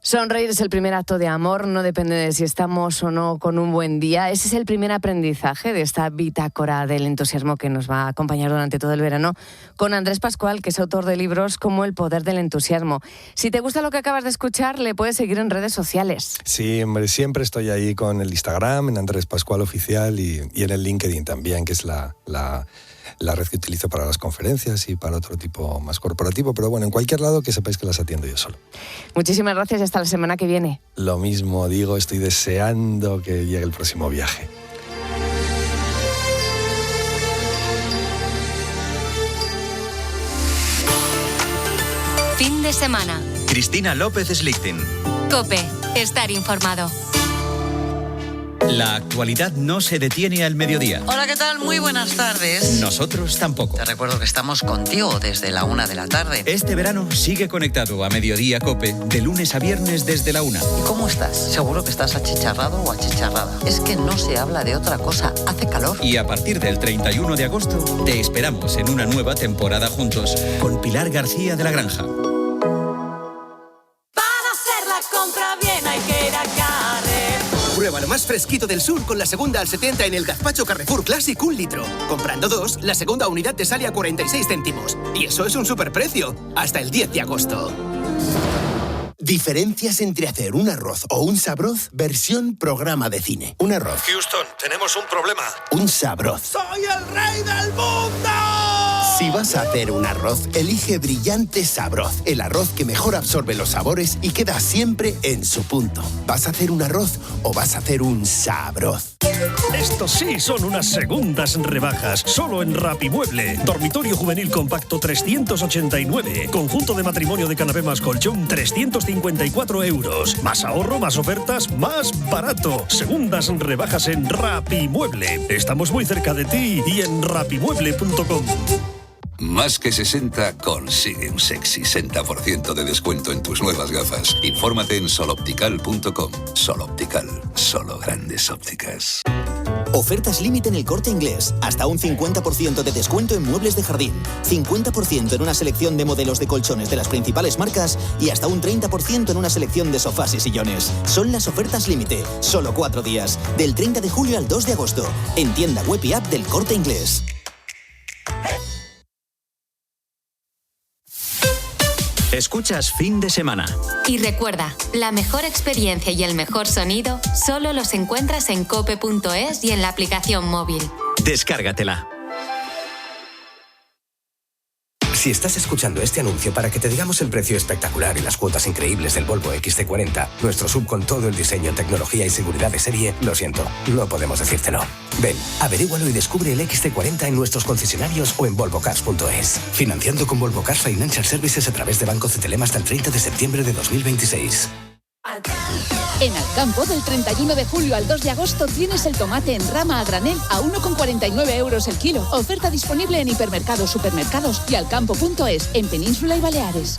Sonreír es el primer acto de amor, no depende de si estamos o no con un buen día. Ese es el primer aprendizaje de esta bitácora del entusiasmo que nos va a acompañar durante todo el verano con Andrés Pascual, que es autor de libros como El poder del entusiasmo. Si te gusta lo que acabas de escuchar, le puedes seguir en redes sociales. Sí, hombre, siempre estoy ahí con el Instagram, en Andrés Pascual Oficial y en el LinkedIn también, que es la red que utilizo para las conferencias y para otro tipo más corporativo, pero bueno, en cualquier lado que sepáis que las atiendo yo solo. Muchísimas gracias y hasta la semana que viene. Lo mismo digo, estoy deseando que llegue el próximo viaje. Fin de semana. Cristina López Slichting. COPE. Estar informado. La actualidad no se detiene al mediodía. Hola, ¿qué tal? Muy buenas tardes. Nosotros tampoco. Te recuerdo que estamos contigo desde la 1 de la tarde. Este verano sigue conectado a Mediodía COPE, de lunes a viernes desde la 1. ¿Y cómo estás? Seguro que estás achicharrado o achicharrada. Es que no se habla de otra cosa. Hace calor. Y a partir del 31 de agosto, te esperamos en una nueva temporada juntos con Pilar García de la Granja. Para hacer la compra bien hay que ir a Carrefour. Prueba lo más fresquito del sur con la segunda al 70 en el gazpacho Carrefour Classic 1 litro. Comprando 2, la segunda unidad te sale a 46 céntimos. Y eso es un superprecio. Hasta el 10 de agosto. Diferencias entre hacer un arroz o un sabroz, versión programa de cine. Un arroz. Houston, tenemos un problema. Un sabroz. ¡Soy el rey del mundo! Si vas a hacer un arroz, elige Brillante Sabroz. El arroz que mejor absorbe los sabores y queda siempre en su punto. ¿Vas a hacer un arroz o vas a hacer un sabroz? Estos sí son unas segundas rebajas, solo en Rapimueble. Dormitorio juvenil compacto 389. Conjunto de matrimonio de canapé más colchón 354 euros. Más ahorro, más ofertas, más barato. Segundas rebajas en Rapimueble. Estamos muy cerca de ti y en rapimueble.com. Más que 60 consigue un sexy 60% de descuento en tus nuevas gafas. Infórmate en soloptical.com. Soloptical, solo grandes ópticas. Ofertas límite en El Corte Inglés. Hasta un 50% de descuento en muebles de jardín. 50% en una selección de modelos de colchones de las principales marcas y hasta un 30% en una selección de sofás y sillones. Son las ofertas límite. Solo 4 días. Del 30 de julio al 2 de agosto. En tienda web y app del Corte Inglés. Escuchas Fin de Semana. Y recuerda, la mejor experiencia y el mejor sonido solo los encuentras en cope.es y en la aplicación móvil. Descárgatela. Si estás escuchando este anuncio para que te digamos el precio espectacular y las cuotas increíbles del Volvo XC40, nuestro SUV con todo el diseño, tecnología y seguridad de serie, lo siento, no podemos decírtelo. Ven, averígualo y descubre el XC40 en nuestros concesionarios o en volvocars.es. Financiando con Volvo Cars Financial Services a través de Banco CTLM hasta el 30 de septiembre de 2026. En Alcampo, del 31 de julio al 2 de agosto, tienes el tomate en rama a granel a 1,49 euros el kilo. Oferta disponible en hipermercados, supermercados y alcampo.es, en Península y Baleares.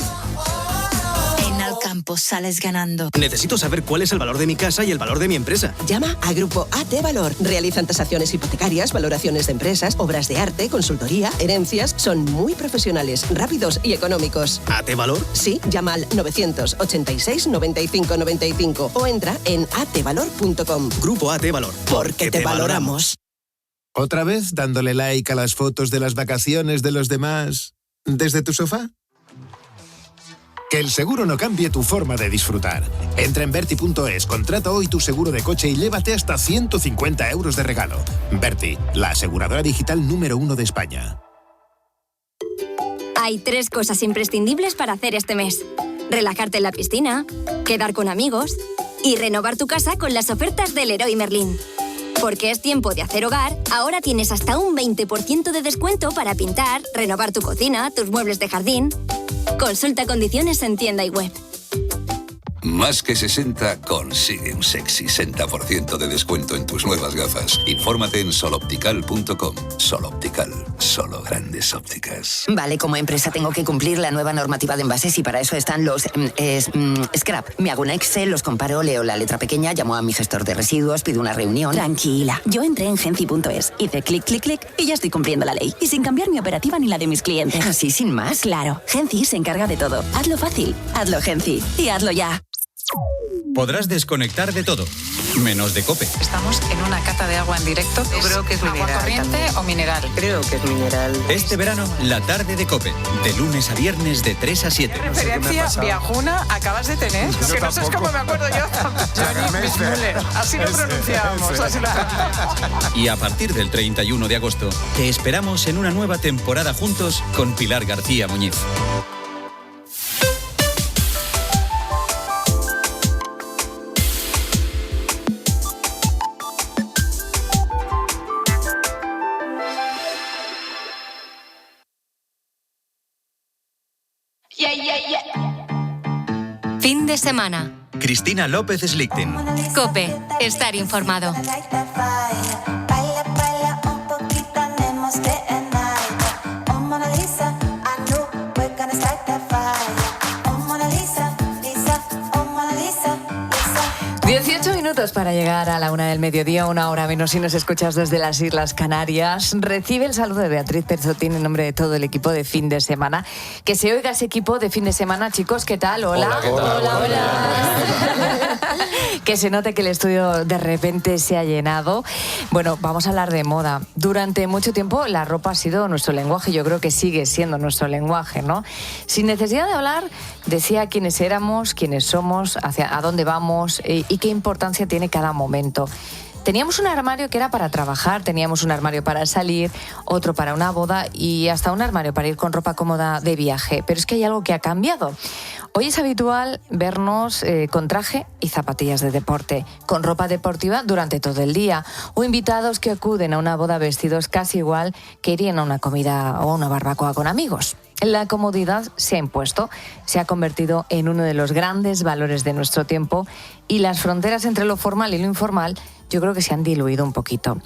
En Alcampo sales ganando. Necesito saber cuál es el valor de mi casa y el valor de mi empresa. Llama a Grupo AT Valor. Realizan tasaciones hipotecarias, valoraciones de empresas, obras de arte, consultoría, herencias. Son muy profesionales, rápidos y económicos. ¿AT Valor? Sí, llama al 986 95 95 o entra en atvalor.com. Grupo AT Valor. Porque te valoramos. ¿Otra vez dándole like a las fotos de las vacaciones de los demás desde tu sofá? Que el seguro no cambie tu forma de disfrutar. Entra en Verti.es, contrata hoy tu seguro de coche y llévate hasta 150 euros de regalo. Verti, la aseguradora digital número 1 de España. Hay 3 cosas imprescindibles para hacer este mes. Relajarte en la piscina, quedar con amigos y renovar tu casa con las ofertas del Leroy Merlin. Porque es tiempo de hacer hogar, ahora tienes hasta un 20% de descuento para pintar, renovar tu cocina, tus muebles de jardín. Consulta condiciones en tienda y web. Más que 60 consigue un sexy 60% de descuento en tus nuevas gafas. Infórmate en soloptical.com. Soloptical, solo grandes ópticas. Vale, como empresa tengo que cumplir la nueva normativa de envases y para eso están los scrap. Me hago un Excel, los comparo, leo la letra pequeña, llamo a mi gestor de residuos, pido una reunión. Tranquila, yo entré en Genci.es, hice clic, clic, clic y ya estoy cumpliendo la ley. Y sin cambiar mi operativa ni la de mis clientes. ¿Así sin más? Claro, Genci se encarga de todo. Hazlo fácil, hazlo Genci y hazlo ya. Podrás desconectar de todo, menos de COPE. Estamos en una cata de agua en directo. Yo creo que es mineral. ¿Agua corriente o mineral? Creo que es mineral. Este verano, la tarde de COPE, de lunes a viernes de 3 a 7. ¿Qué referencia viajuna acabas de tener? Yo que no sé cómo me acuerdo yo. Johnny Bismuller. Así lo pronunciamos. Y a partir del 31 de agosto, te esperamos en una nueva temporada juntos con Pilar García Muñiz. Fin de semana. Cristina López Slichting. COPE. Estar informado. Para llegar a la 1 del mediodía, 1 hora menos si nos escuchas desde las Islas Canarias. Recibe el saludo de Beatriz Perzotín en nombre de todo el equipo de Fin de Semana. Que se oiga ese equipo de Fin de Semana, chicos, ¿qué tal? Hola. Hola, ¿qué tal? Hola. Que se note que el estudio de repente se ha llenado. Bueno, vamos a hablar de moda. Durante mucho tiempo la ropa ha sido nuestro lenguaje, yo creo que sigue siendo nuestro lenguaje, ¿no? Sin necesidad de hablar, decía quiénes éramos, quiénes somos, a dónde vamos y qué importancia tiene cada momento. Teníamos un armario que era para trabajar, teníamos un armario para salir, otro para una boda y hasta un armario para ir con ropa cómoda de viaje. Pero es que hay algo que ha cambiado. Hoy es habitual vernos con traje y zapatillas de deporte, con ropa deportiva durante todo el día, o invitados que acuden a una boda vestidos casi igual que irían a una comida o a una barbacoa con amigos. La comodidad se ha impuesto, se ha convertido en uno de los grandes valores de nuestro tiempo y las fronteras entre lo formal y lo informal yo creo que se han diluido un poquito.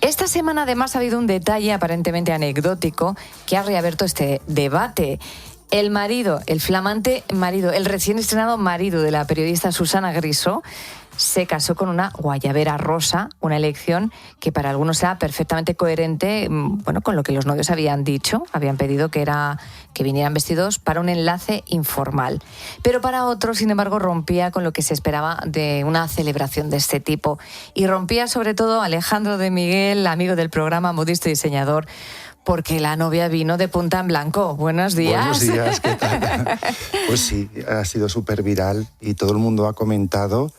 Esta semana además ha habido un detalle aparentemente anecdótico que ha reabierto este debate. El marido, el flamante marido, el recién estrenado marido de la periodista Susana Griso, se casó con una guayabera rosa, una elección que para algunos era perfectamente coherente, bueno, con lo que los novios habían dicho, habían pedido que vinieran vestidos para un enlace informal. Pero para otros, sin embargo, rompía con lo que se esperaba de una celebración de este tipo. Y rompía sobre todo Alejandro de Miguel, amigo del programa, modisto y diseñador, porque la novia vino de punta en blanco. Buenos días. Buenos días, ¿qué tal? Pues sí, ha sido súper viral y todo el mundo ha comentado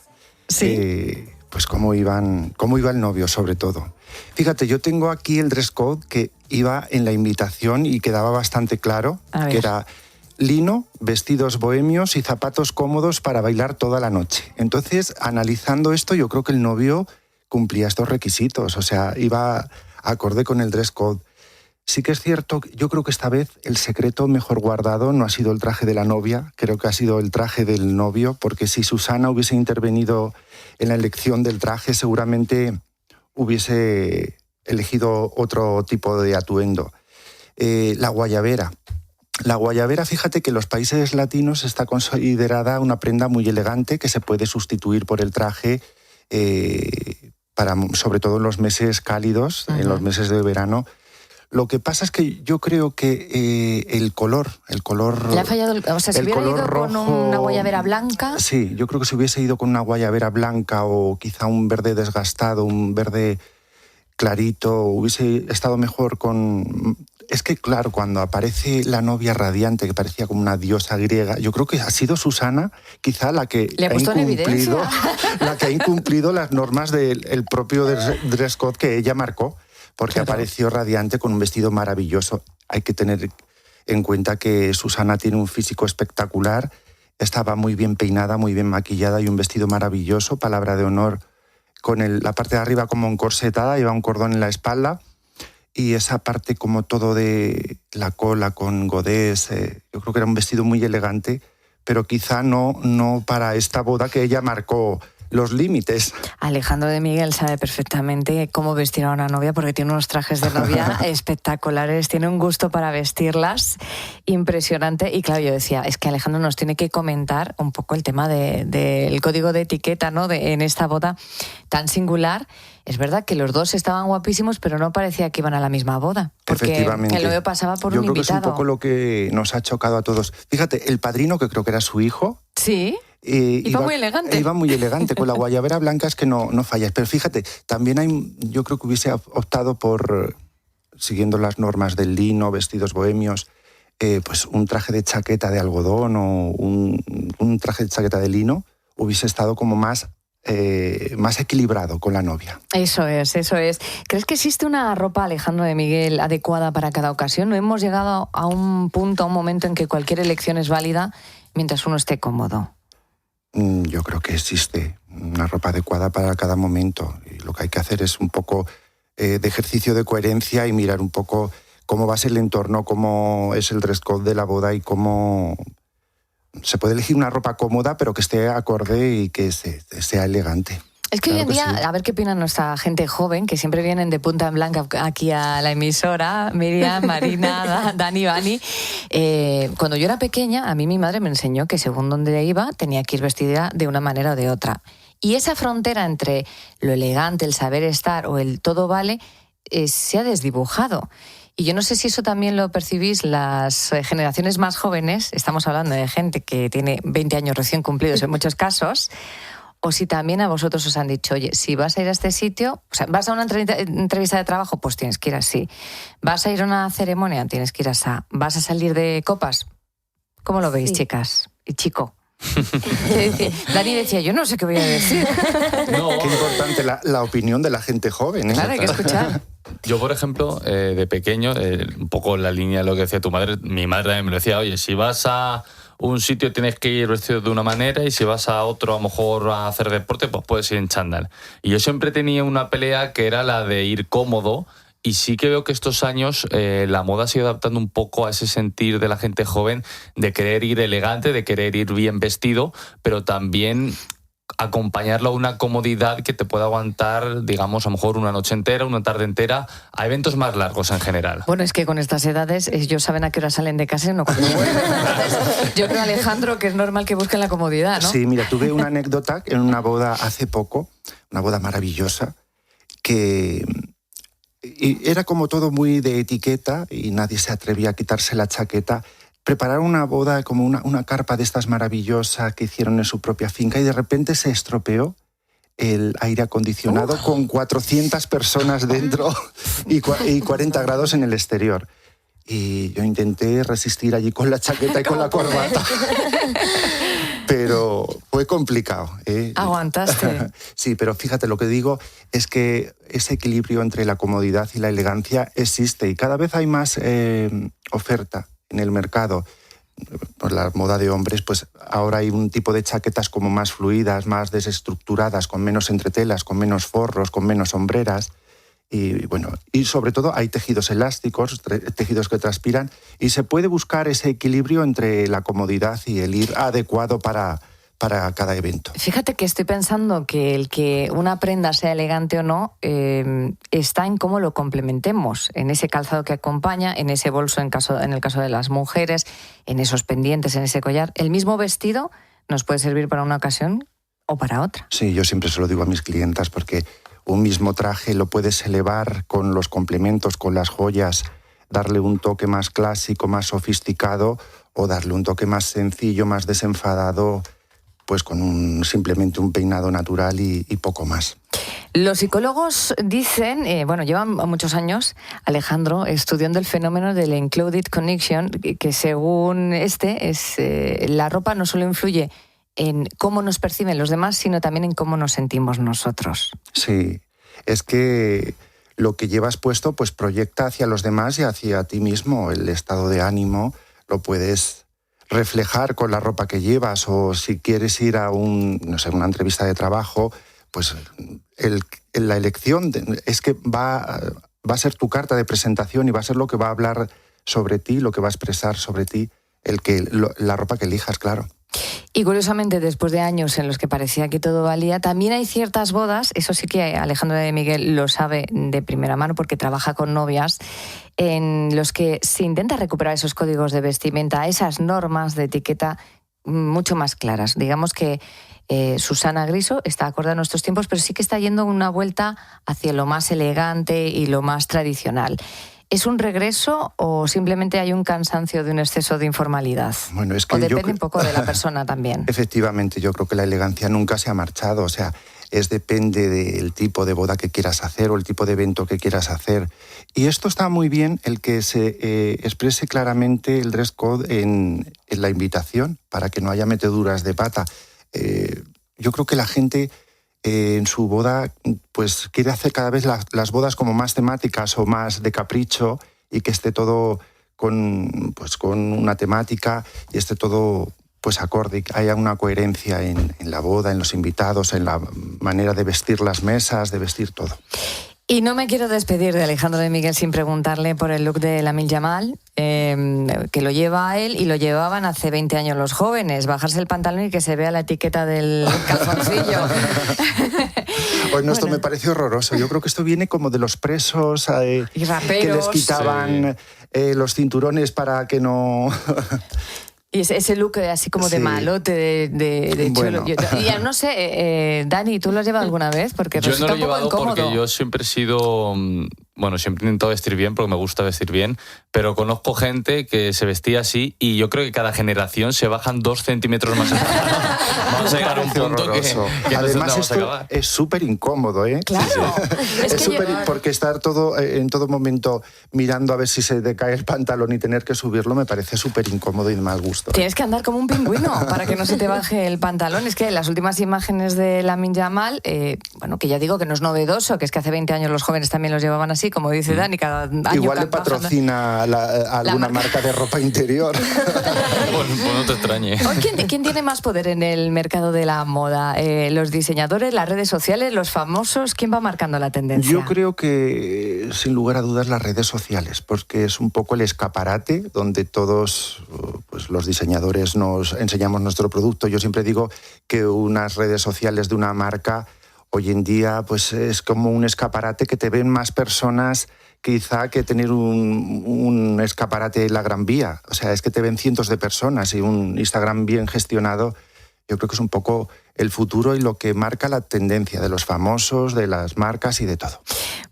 pues cómo iba el novio, sobre todo. Fíjate, yo tengo aquí el dress code que iba en la invitación y quedaba bastante claro, que era lino, vestidos bohemios y zapatos cómodos para bailar toda la noche. Entonces, analizando esto, yo creo que el novio cumplía estos requisitos, o sea, iba acorde con el dress code. Sí que es cierto, yo creo que esta vez el secreto mejor guardado no ha sido el traje de la novia, creo que ha sido el traje del novio, porque si Susana hubiese intervenido en la elección del traje, seguramente hubiese elegido otro tipo de atuendo. La guayabera. La guayabera, fíjate que en los países latinos está considerada una prenda muy elegante que se puede sustituir por el traje, sobre todo en los meses cálidos, en los meses de verano. Lo que pasa es que yo creo que el color... Le ha fallado, o sea, si hubiera ido rojo, con una guayabera blanca... Sí, yo creo que si hubiese ido con una guayabera blanca o quizá un verde desgastado, un verde clarito, hubiese estado mejor con... Es que, claro, cuando aparece la novia radiante, que parecía como una diosa griega, yo creo que ha sido Susana quizá la que ha incumplido las normas del propio dress code que ella marcó. Porque apareció radiante con un vestido maravilloso. Hay que tener en cuenta que Susana tiene un físico espectacular, estaba muy bien peinada, muy bien maquillada y un vestido maravilloso, palabra de honor, con la parte de arriba como encorsetada, lleva un cordón en la espalda y esa parte como todo de la cola con godés, yo creo que era un vestido muy elegante, pero quizá no para esta boda que ella marcó los límites. Alejandro de Miguel sabe perfectamente cómo vestir a una novia porque tiene unos trajes de novia espectaculares, tiene un gusto para vestirlas impresionante y claro, yo decía, es que Alejandro nos tiene que comentar un poco el tema del código de etiqueta, ¿no? En esta boda tan singular. Es verdad que los dos estaban guapísimos, pero no parecía que iban a la misma boda. Porque el novio pasaba por un invitado. Yo creo que es un poco lo que nos ha chocado a todos. Fíjate, el padrino, que creo que era su hijo... Sí. Iba muy elegante. Iba muy elegante, con la guayabera blanca es que no fallas. Pero fíjate, también yo creo que hubiese optado por, siguiendo las normas del lino, vestidos bohemios, pues un traje de chaqueta de algodón o un traje de chaqueta de lino, hubiese estado como más equilibrado con la novia. Eso es. ¿Crees que existe una ropa, Alejandro de Miguel, adecuada para cada ocasión? ¿No hemos llegado a un punto, a un momento en que cualquier elección es válida mientras uno esté cómodo? Yo creo que existe una ropa adecuada para cada momento y lo que hay que hacer es un poco de ejercicio de coherencia y mirar un poco cómo va a ser el entorno, cómo es el dress code de la boda y cómo se puede elegir una ropa cómoda pero que esté acorde y que sea elegante. Es que hoy en día, a ver qué opina nuestra gente joven, que siempre vienen de punta en blanca aquí a la emisora, Miriam, Marina, Dani, Vani. Cuando yo era pequeña, a mí mi madre me enseñó que según donde iba, tenía que ir vestida de una manera o de otra. Y esa frontera entre lo elegante, el saber estar o el todo vale, se ha desdibujado. Y yo no sé si eso también lo percibís las generaciones más jóvenes, estamos hablando de gente que tiene 20 años recién cumplidos en muchos casos, o si también a vosotros os han dicho, oye, si vas a ir a este sitio, o sea, vas a una entrevista de trabajo, pues tienes que ir así. Vas a ir a una ceremonia, tienes que ir así. Vas a salir de copas. ¿Cómo lo veis, chicas y chico? Dani decía, yo no sé qué voy a decir. No. Qué importante la opinión de la gente joven. Claro, hay que escuchar. Yo, por ejemplo, de pequeño, un poco en la línea de lo que decía tu madre, mi madre también me lo decía, oye, si vas a un sitio tienes que ir vestido de una manera y si vas a otro a lo mejor a hacer deporte, pues puedes ir en chándal. Y yo siempre tenía una pelea que era la de ir cómodo. Y sí que veo que estos años la moda se ha ido adaptando un poco a ese sentir de la gente joven de querer ir elegante, de querer ir bien vestido, pero también acompañarlo a una comodidad que te pueda aguantar, digamos, a lo mejor una noche entera, una tarde entera, a eventos más largos en general. Bueno, es que con estas edades ellos saben a qué hora salen de casa y no cuando vuelven. Entonces, yo creo, Alejandro, que es normal que busquen la comodidad, ¿no? Sí, mira, tuve una anécdota en una boda hace poco, una boda maravillosa, que era como todo muy de etiqueta y nadie se atrevía a quitarse la chaqueta. Prepararon una boda como una carpa de estas maravillosas que hicieron en su propia finca y de repente se estropeó el aire acondicionado con 400 personas dentro y 40 grados en el exterior. Y yo intenté resistir allí con la chaqueta y con la corbata. Pero fue complicado. Aguantaste. Sí, pero fíjate, lo que digo es que ese equilibrio entre la comodidad y la elegancia existe y cada vez hay más oferta en el mercado. Por la moda de hombres, pues ahora hay un tipo de chaquetas como más fluidas, más desestructuradas, con menos entretelas, con menos forros, con menos hombreras. Y bueno, y sobre todo hay tejidos elásticos, tejidos que transpiran, y se puede buscar ese equilibrio entre la comodidad y el ir adecuado para cada evento. Fíjate que estoy pensando que el que una prenda sea elegante o no está en cómo lo complementemos, en ese calzado que acompaña, en ese bolso en el caso de las mujeres, en esos pendientes, en ese collar. El mismo vestido nos puede servir para una ocasión o para otra. Sí, yo siempre se lo digo a mis clientas porque un mismo traje lo puedes elevar con los complementos, con las joyas, darle un toque más clásico, más sofisticado, o darle un toque más sencillo, más desenfadado, pues con simplemente un peinado natural y poco más. Los psicólogos dicen, llevan muchos años, Alejandro, estudiando el fenómeno del Enclothed Connection, que según la ropa no solo influye en cómo nos perciben los demás, sino también en cómo nos sentimos nosotros. Sí, es que lo que llevas puesto pues proyecta hacia los demás y hacia ti mismo. El estado de ánimo lo puedes reflejar con la ropa que llevas, o si quieres ir a una entrevista de trabajo, pues la elección es que va a ser tu carta de presentación y va a ser lo que va a hablar sobre ti, lo que va a expresar sobre ti, la ropa que elijas, claro. Y curiosamente, después de años en los que parecía que todo valía, también hay ciertas bodas, eso sí que Alejandro de Miguel lo sabe de primera mano porque trabaja con novias, en los que se intenta recuperar esos códigos de vestimenta, esas normas de etiqueta mucho más claras. Digamos que Susana Griso está acorde a nuestros tiempos, pero sí que está yendo una vuelta hacia lo más elegante y lo más tradicional. ¿Es un regreso o simplemente hay un cansancio de un exceso de informalidad? Bueno, es que o depende un poco de la persona también. Efectivamente, yo creo que la elegancia nunca se ha marchado. O sea, depende del tipo de boda que quieras hacer o el tipo de evento que quieras hacer. Y esto está muy bien, el que se exprese claramente el dress code en la invitación, para que no haya meteduras de pata. Yo creo que la gente en su boda pues quiere hacer cada vez las bodas como más temáticas o más de capricho, y que esté todo con una temática y esté todo pues acorde, que haya una coherencia en la boda, en los invitados, en la manera de vestir las mesas, de vestir todo. Y no me quiero despedir de Alejandro de Miguel sin preguntarle por el look de Lamine Yamal, que lo lleva a él y lo llevaban hace 20 años los jóvenes, bajarse el pantalón y que se vea la etiqueta del calzoncillo. Bueno, esto me parece horroroso. Yo creo que esto viene como de los presos y raperos, que les quitaban los cinturones para que no... Y ese look así como de malote, de chulo. Bueno. Y no sé, Dani, ¿tú lo has llevado alguna vez? Porque yo no lo he un poco llevado incómodo. porque yo siempre he sido... siempre he intentado vestir bien porque me gusta vestir bien, pero conozco gente que se vestía así y yo creo que cada generación se bajan 2 centímetros más. Vamos a llegar a un punto que además no esto es súper incómodo, ¿eh? Claro. Sí. Es súper porque estar en todo momento mirando a ver si se te cae el pantalón y tener que subirlo me parece súper incómodo y de mal gusto. Tienes que andar como un pingüino para que no se te baje el pantalón. Es que las últimas imágenes de Lamine Yamal, que ya digo que no es novedoso, que es que hace 20 años los jóvenes también los llevaban así, así, como dice Dani, cada año. Igual le patrocina alguna marca de ropa interior. Pues no te extrañe. ¿Quién tiene más poder en el mercado de la moda? ¿Los diseñadores, las redes sociales, los famosos? ¿Quién va marcando la tendencia? Yo creo que, sin lugar a dudas, las redes sociales, porque es un poco el escaparate donde todos pues, los diseñadores nos enseñamos nuestro producto. Yo siempre digo que unas redes sociales de una marca hoy en día pues, es como un escaparate que te ven más personas quizá que tener un escaparate en la Gran Vía. O sea, es que te ven cientos de personas y un Instagram bien gestionado, yo creo que es un poco el futuro y lo que marca la tendencia de los famosos, de las marcas y de todo.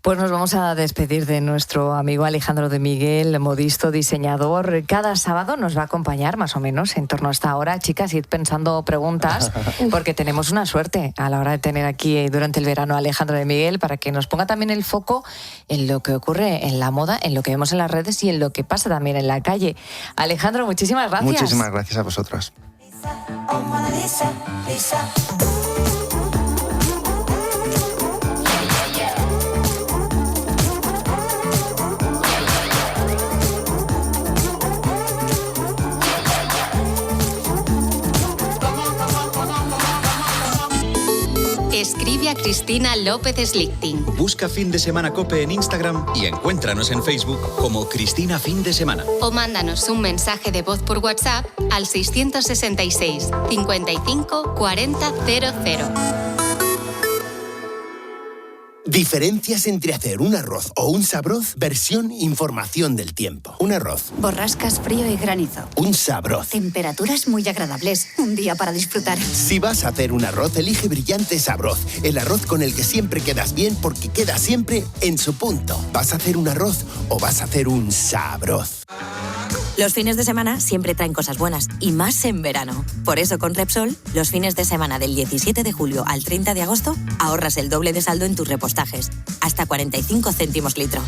Pues nos vamos a despedir de nuestro amigo Alejandro de Miguel, modisto, diseñador. Cada sábado nos va a acompañar más o menos en torno a esta hora. Chicas, id pensando preguntas, porque tenemos una suerte a la hora de tener aquí durante el verano a Alejandro de Miguel para que nos ponga también el foco en lo que ocurre en la moda, en lo que vemos en las redes y en lo que pasa también en la calle. Alejandro, muchísimas gracias. Muchísimas gracias a vosotros. Oh, Mona Lisa, Lisa. Escribe a Cristina López Slichting. Busca Fin de Semana COPE en Instagram y encuéntranos en Facebook como Cristina Fin de Semana. O mándanos un mensaje de voz por WhatsApp al 666 55 40 00. Diferencias entre hacer un arroz o un sabroz, versión información del tiempo. Un arroz. Borrascas, frío y granizo. Un sabroz. Temperaturas muy agradables. Un día para disfrutar. Si vas a hacer un arroz, elige Brillante Sabroz. El arroz con el que siempre quedas bien porque queda siempre en su punto. ¿Vas a hacer un arroz o vas a hacer un sabroz? Los fines de semana siempre traen cosas buenas, y más en verano. Por eso con Repsol, los fines de semana del 17 de julio al 30 de agosto, ahorras el doble de saldo en tus repostajes, hasta 45 céntimos litro.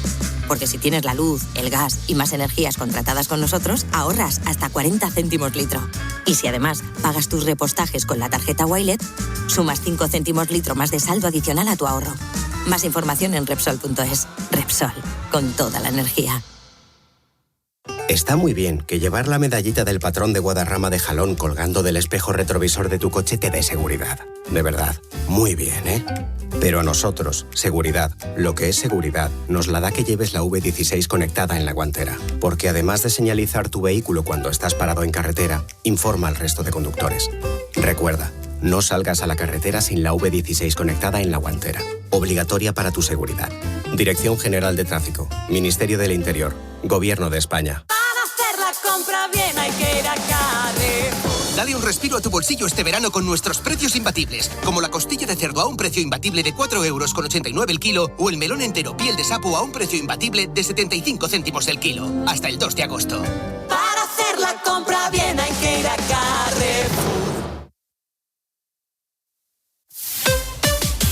Porque si tienes la luz, el gas y más energías contratadas con nosotros, ahorras hasta 40 céntimos litro. Y si además pagas tus repostajes con la tarjeta Wilet, sumas 5 céntimos litro más de saldo adicional a tu ahorro. Más información en Repsol.es. Repsol, con toda la energía. Está muy bien que llevar la medallita del patrón de Guadarrama de Jalón colgando del espejo retrovisor de tu coche te dé seguridad. De verdad, muy bien, ¿eh? Pero a nosotros, seguridad, lo que es seguridad, nos la da que lleves la V16 conectada en la guantera. Porque además de señalizar tu vehículo cuando estás parado en carretera, informa al resto de conductores. Recuerda, no salgas a la carretera sin la V16 conectada en la guantera. Obligatoria para tu seguridad. Dirección General de Tráfico, Ministerio del Interior, Gobierno de España. Compra bien, hay que ir a Carrefour. Dale un respiro a tu bolsillo este verano con nuestros precios imbatibles, como la costilla de cerdo a un precio imbatible de 4,89 € el kilo o el melón entero piel de sapo a un precio imbatible de 75 céntimos el kilo. Hasta el 2 de agosto. Para hacer la compra bien hay que ir a Carrefour.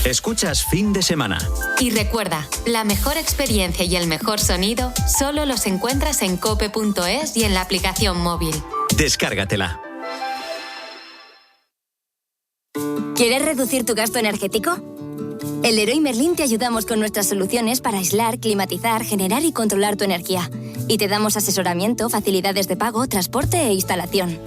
Escuchas Fin de Semana. Y recuerda, la mejor experiencia y el mejor sonido solo los encuentras en cope.es y en la aplicación móvil. Descárgatela. ¿Quieres reducir tu gasto energético? En Leroy Merlin te ayudamos con nuestras soluciones para aislar, climatizar, generar y controlar tu energía. Y te damos asesoramiento, facilidades de pago, transporte e instalación.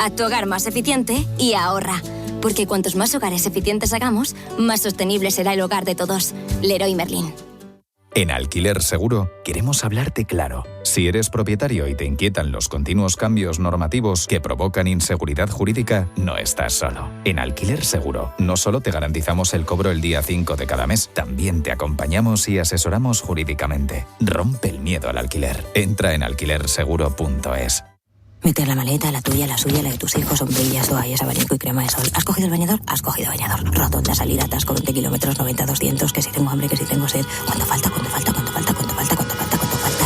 Haz tu hogar más eficiente y ahorra. Porque cuantos más hogares eficientes hagamos, más sostenible será el hogar de todos. Leroy Merlin. En Alquiler Seguro queremos hablarte claro. Si eres propietario y te inquietan los continuos cambios normativos que provocan inseguridad jurídica, no estás solo. En Alquiler Seguro no solo te garantizamos el cobro el día 5 de cada mes, también te acompañamos y asesoramos jurídicamente. Rompe el miedo al alquiler. Entra en alquilerseguro.es. Meter la maleta, la tuya, la suya, la de tus hijos, sombrillas, toallas, abanico y crema de sol. ¿Has cogido el bañador? Has cogido bañador. Rotonda, salida, atasco, 20 kilómetros, 90, 200, que si tengo hambre, que si tengo sed. ¿Cuánto falta? ¿Cuánto falta? ¿Cuánto falta? ¿Cuánto falta? ¿Cuánto falta? ¿Cuánto falta?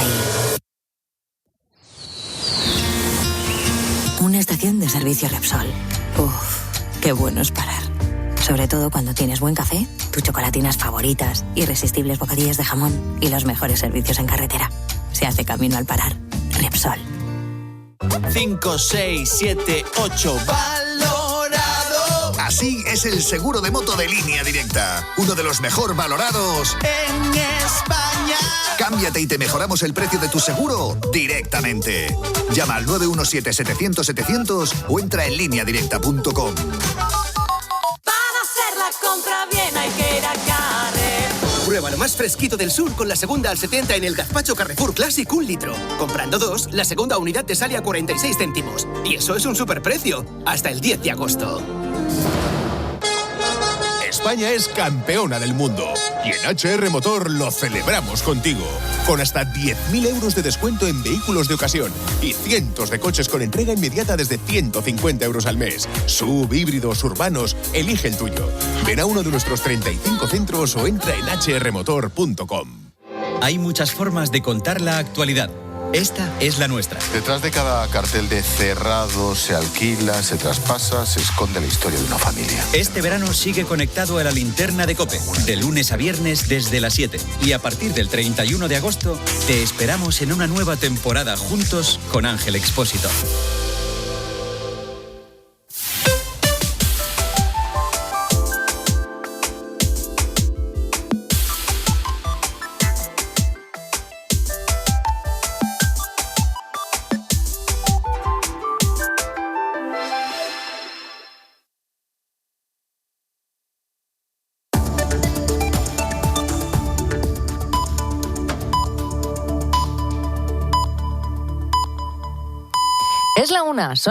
Y... una estación de servicio Repsol. Uf, qué bueno es parar. Sobre todo cuando tienes buen café, tus chocolatinas favoritas, irresistibles bocadillas de jamón y los mejores servicios en carretera. Se hace camino al parar. Repsol. 5, 6, 7, 8. ¡Valorado! Así es el seguro de moto de Línea Directa. Uno de los mejor valorados en España. Cámbiate y te mejoramos el precio de tu seguro directamente. Llama al 917-700-700 o entra en lineadirecta.com. Para hacer la compra bien hay que ir a Carrefour. Prueba lo más fresquito del sur con la segunda al 70 en el gazpacho Carrefour Classic 1 litro. Comprando 2, la segunda unidad te sale a 46 céntimos. Y eso es un superprecio. Hasta el 10 de agosto. España es campeona del mundo y en HR Motor lo celebramos contigo. Con hasta 10.000 euros de descuento en vehículos de ocasión y cientos de coches con entrega inmediata desde 150 euros al mes. SUV, híbridos, urbanos, elige el tuyo. Ven a uno de nuestros 35 centros o entra en hrmotor.com. Hay muchas formas de contar la actualidad. Esta es la nuestra. Detrás de cada cartel de cerrado, se alquila, se traspasa, se esconde la historia de una familia. Este verano sigue conectado a la linterna de COPE, de lunes a viernes desde las 7. Y a partir del 31 de agosto, te esperamos en una nueva temporada juntos con Ángel Expósito. Es la 1.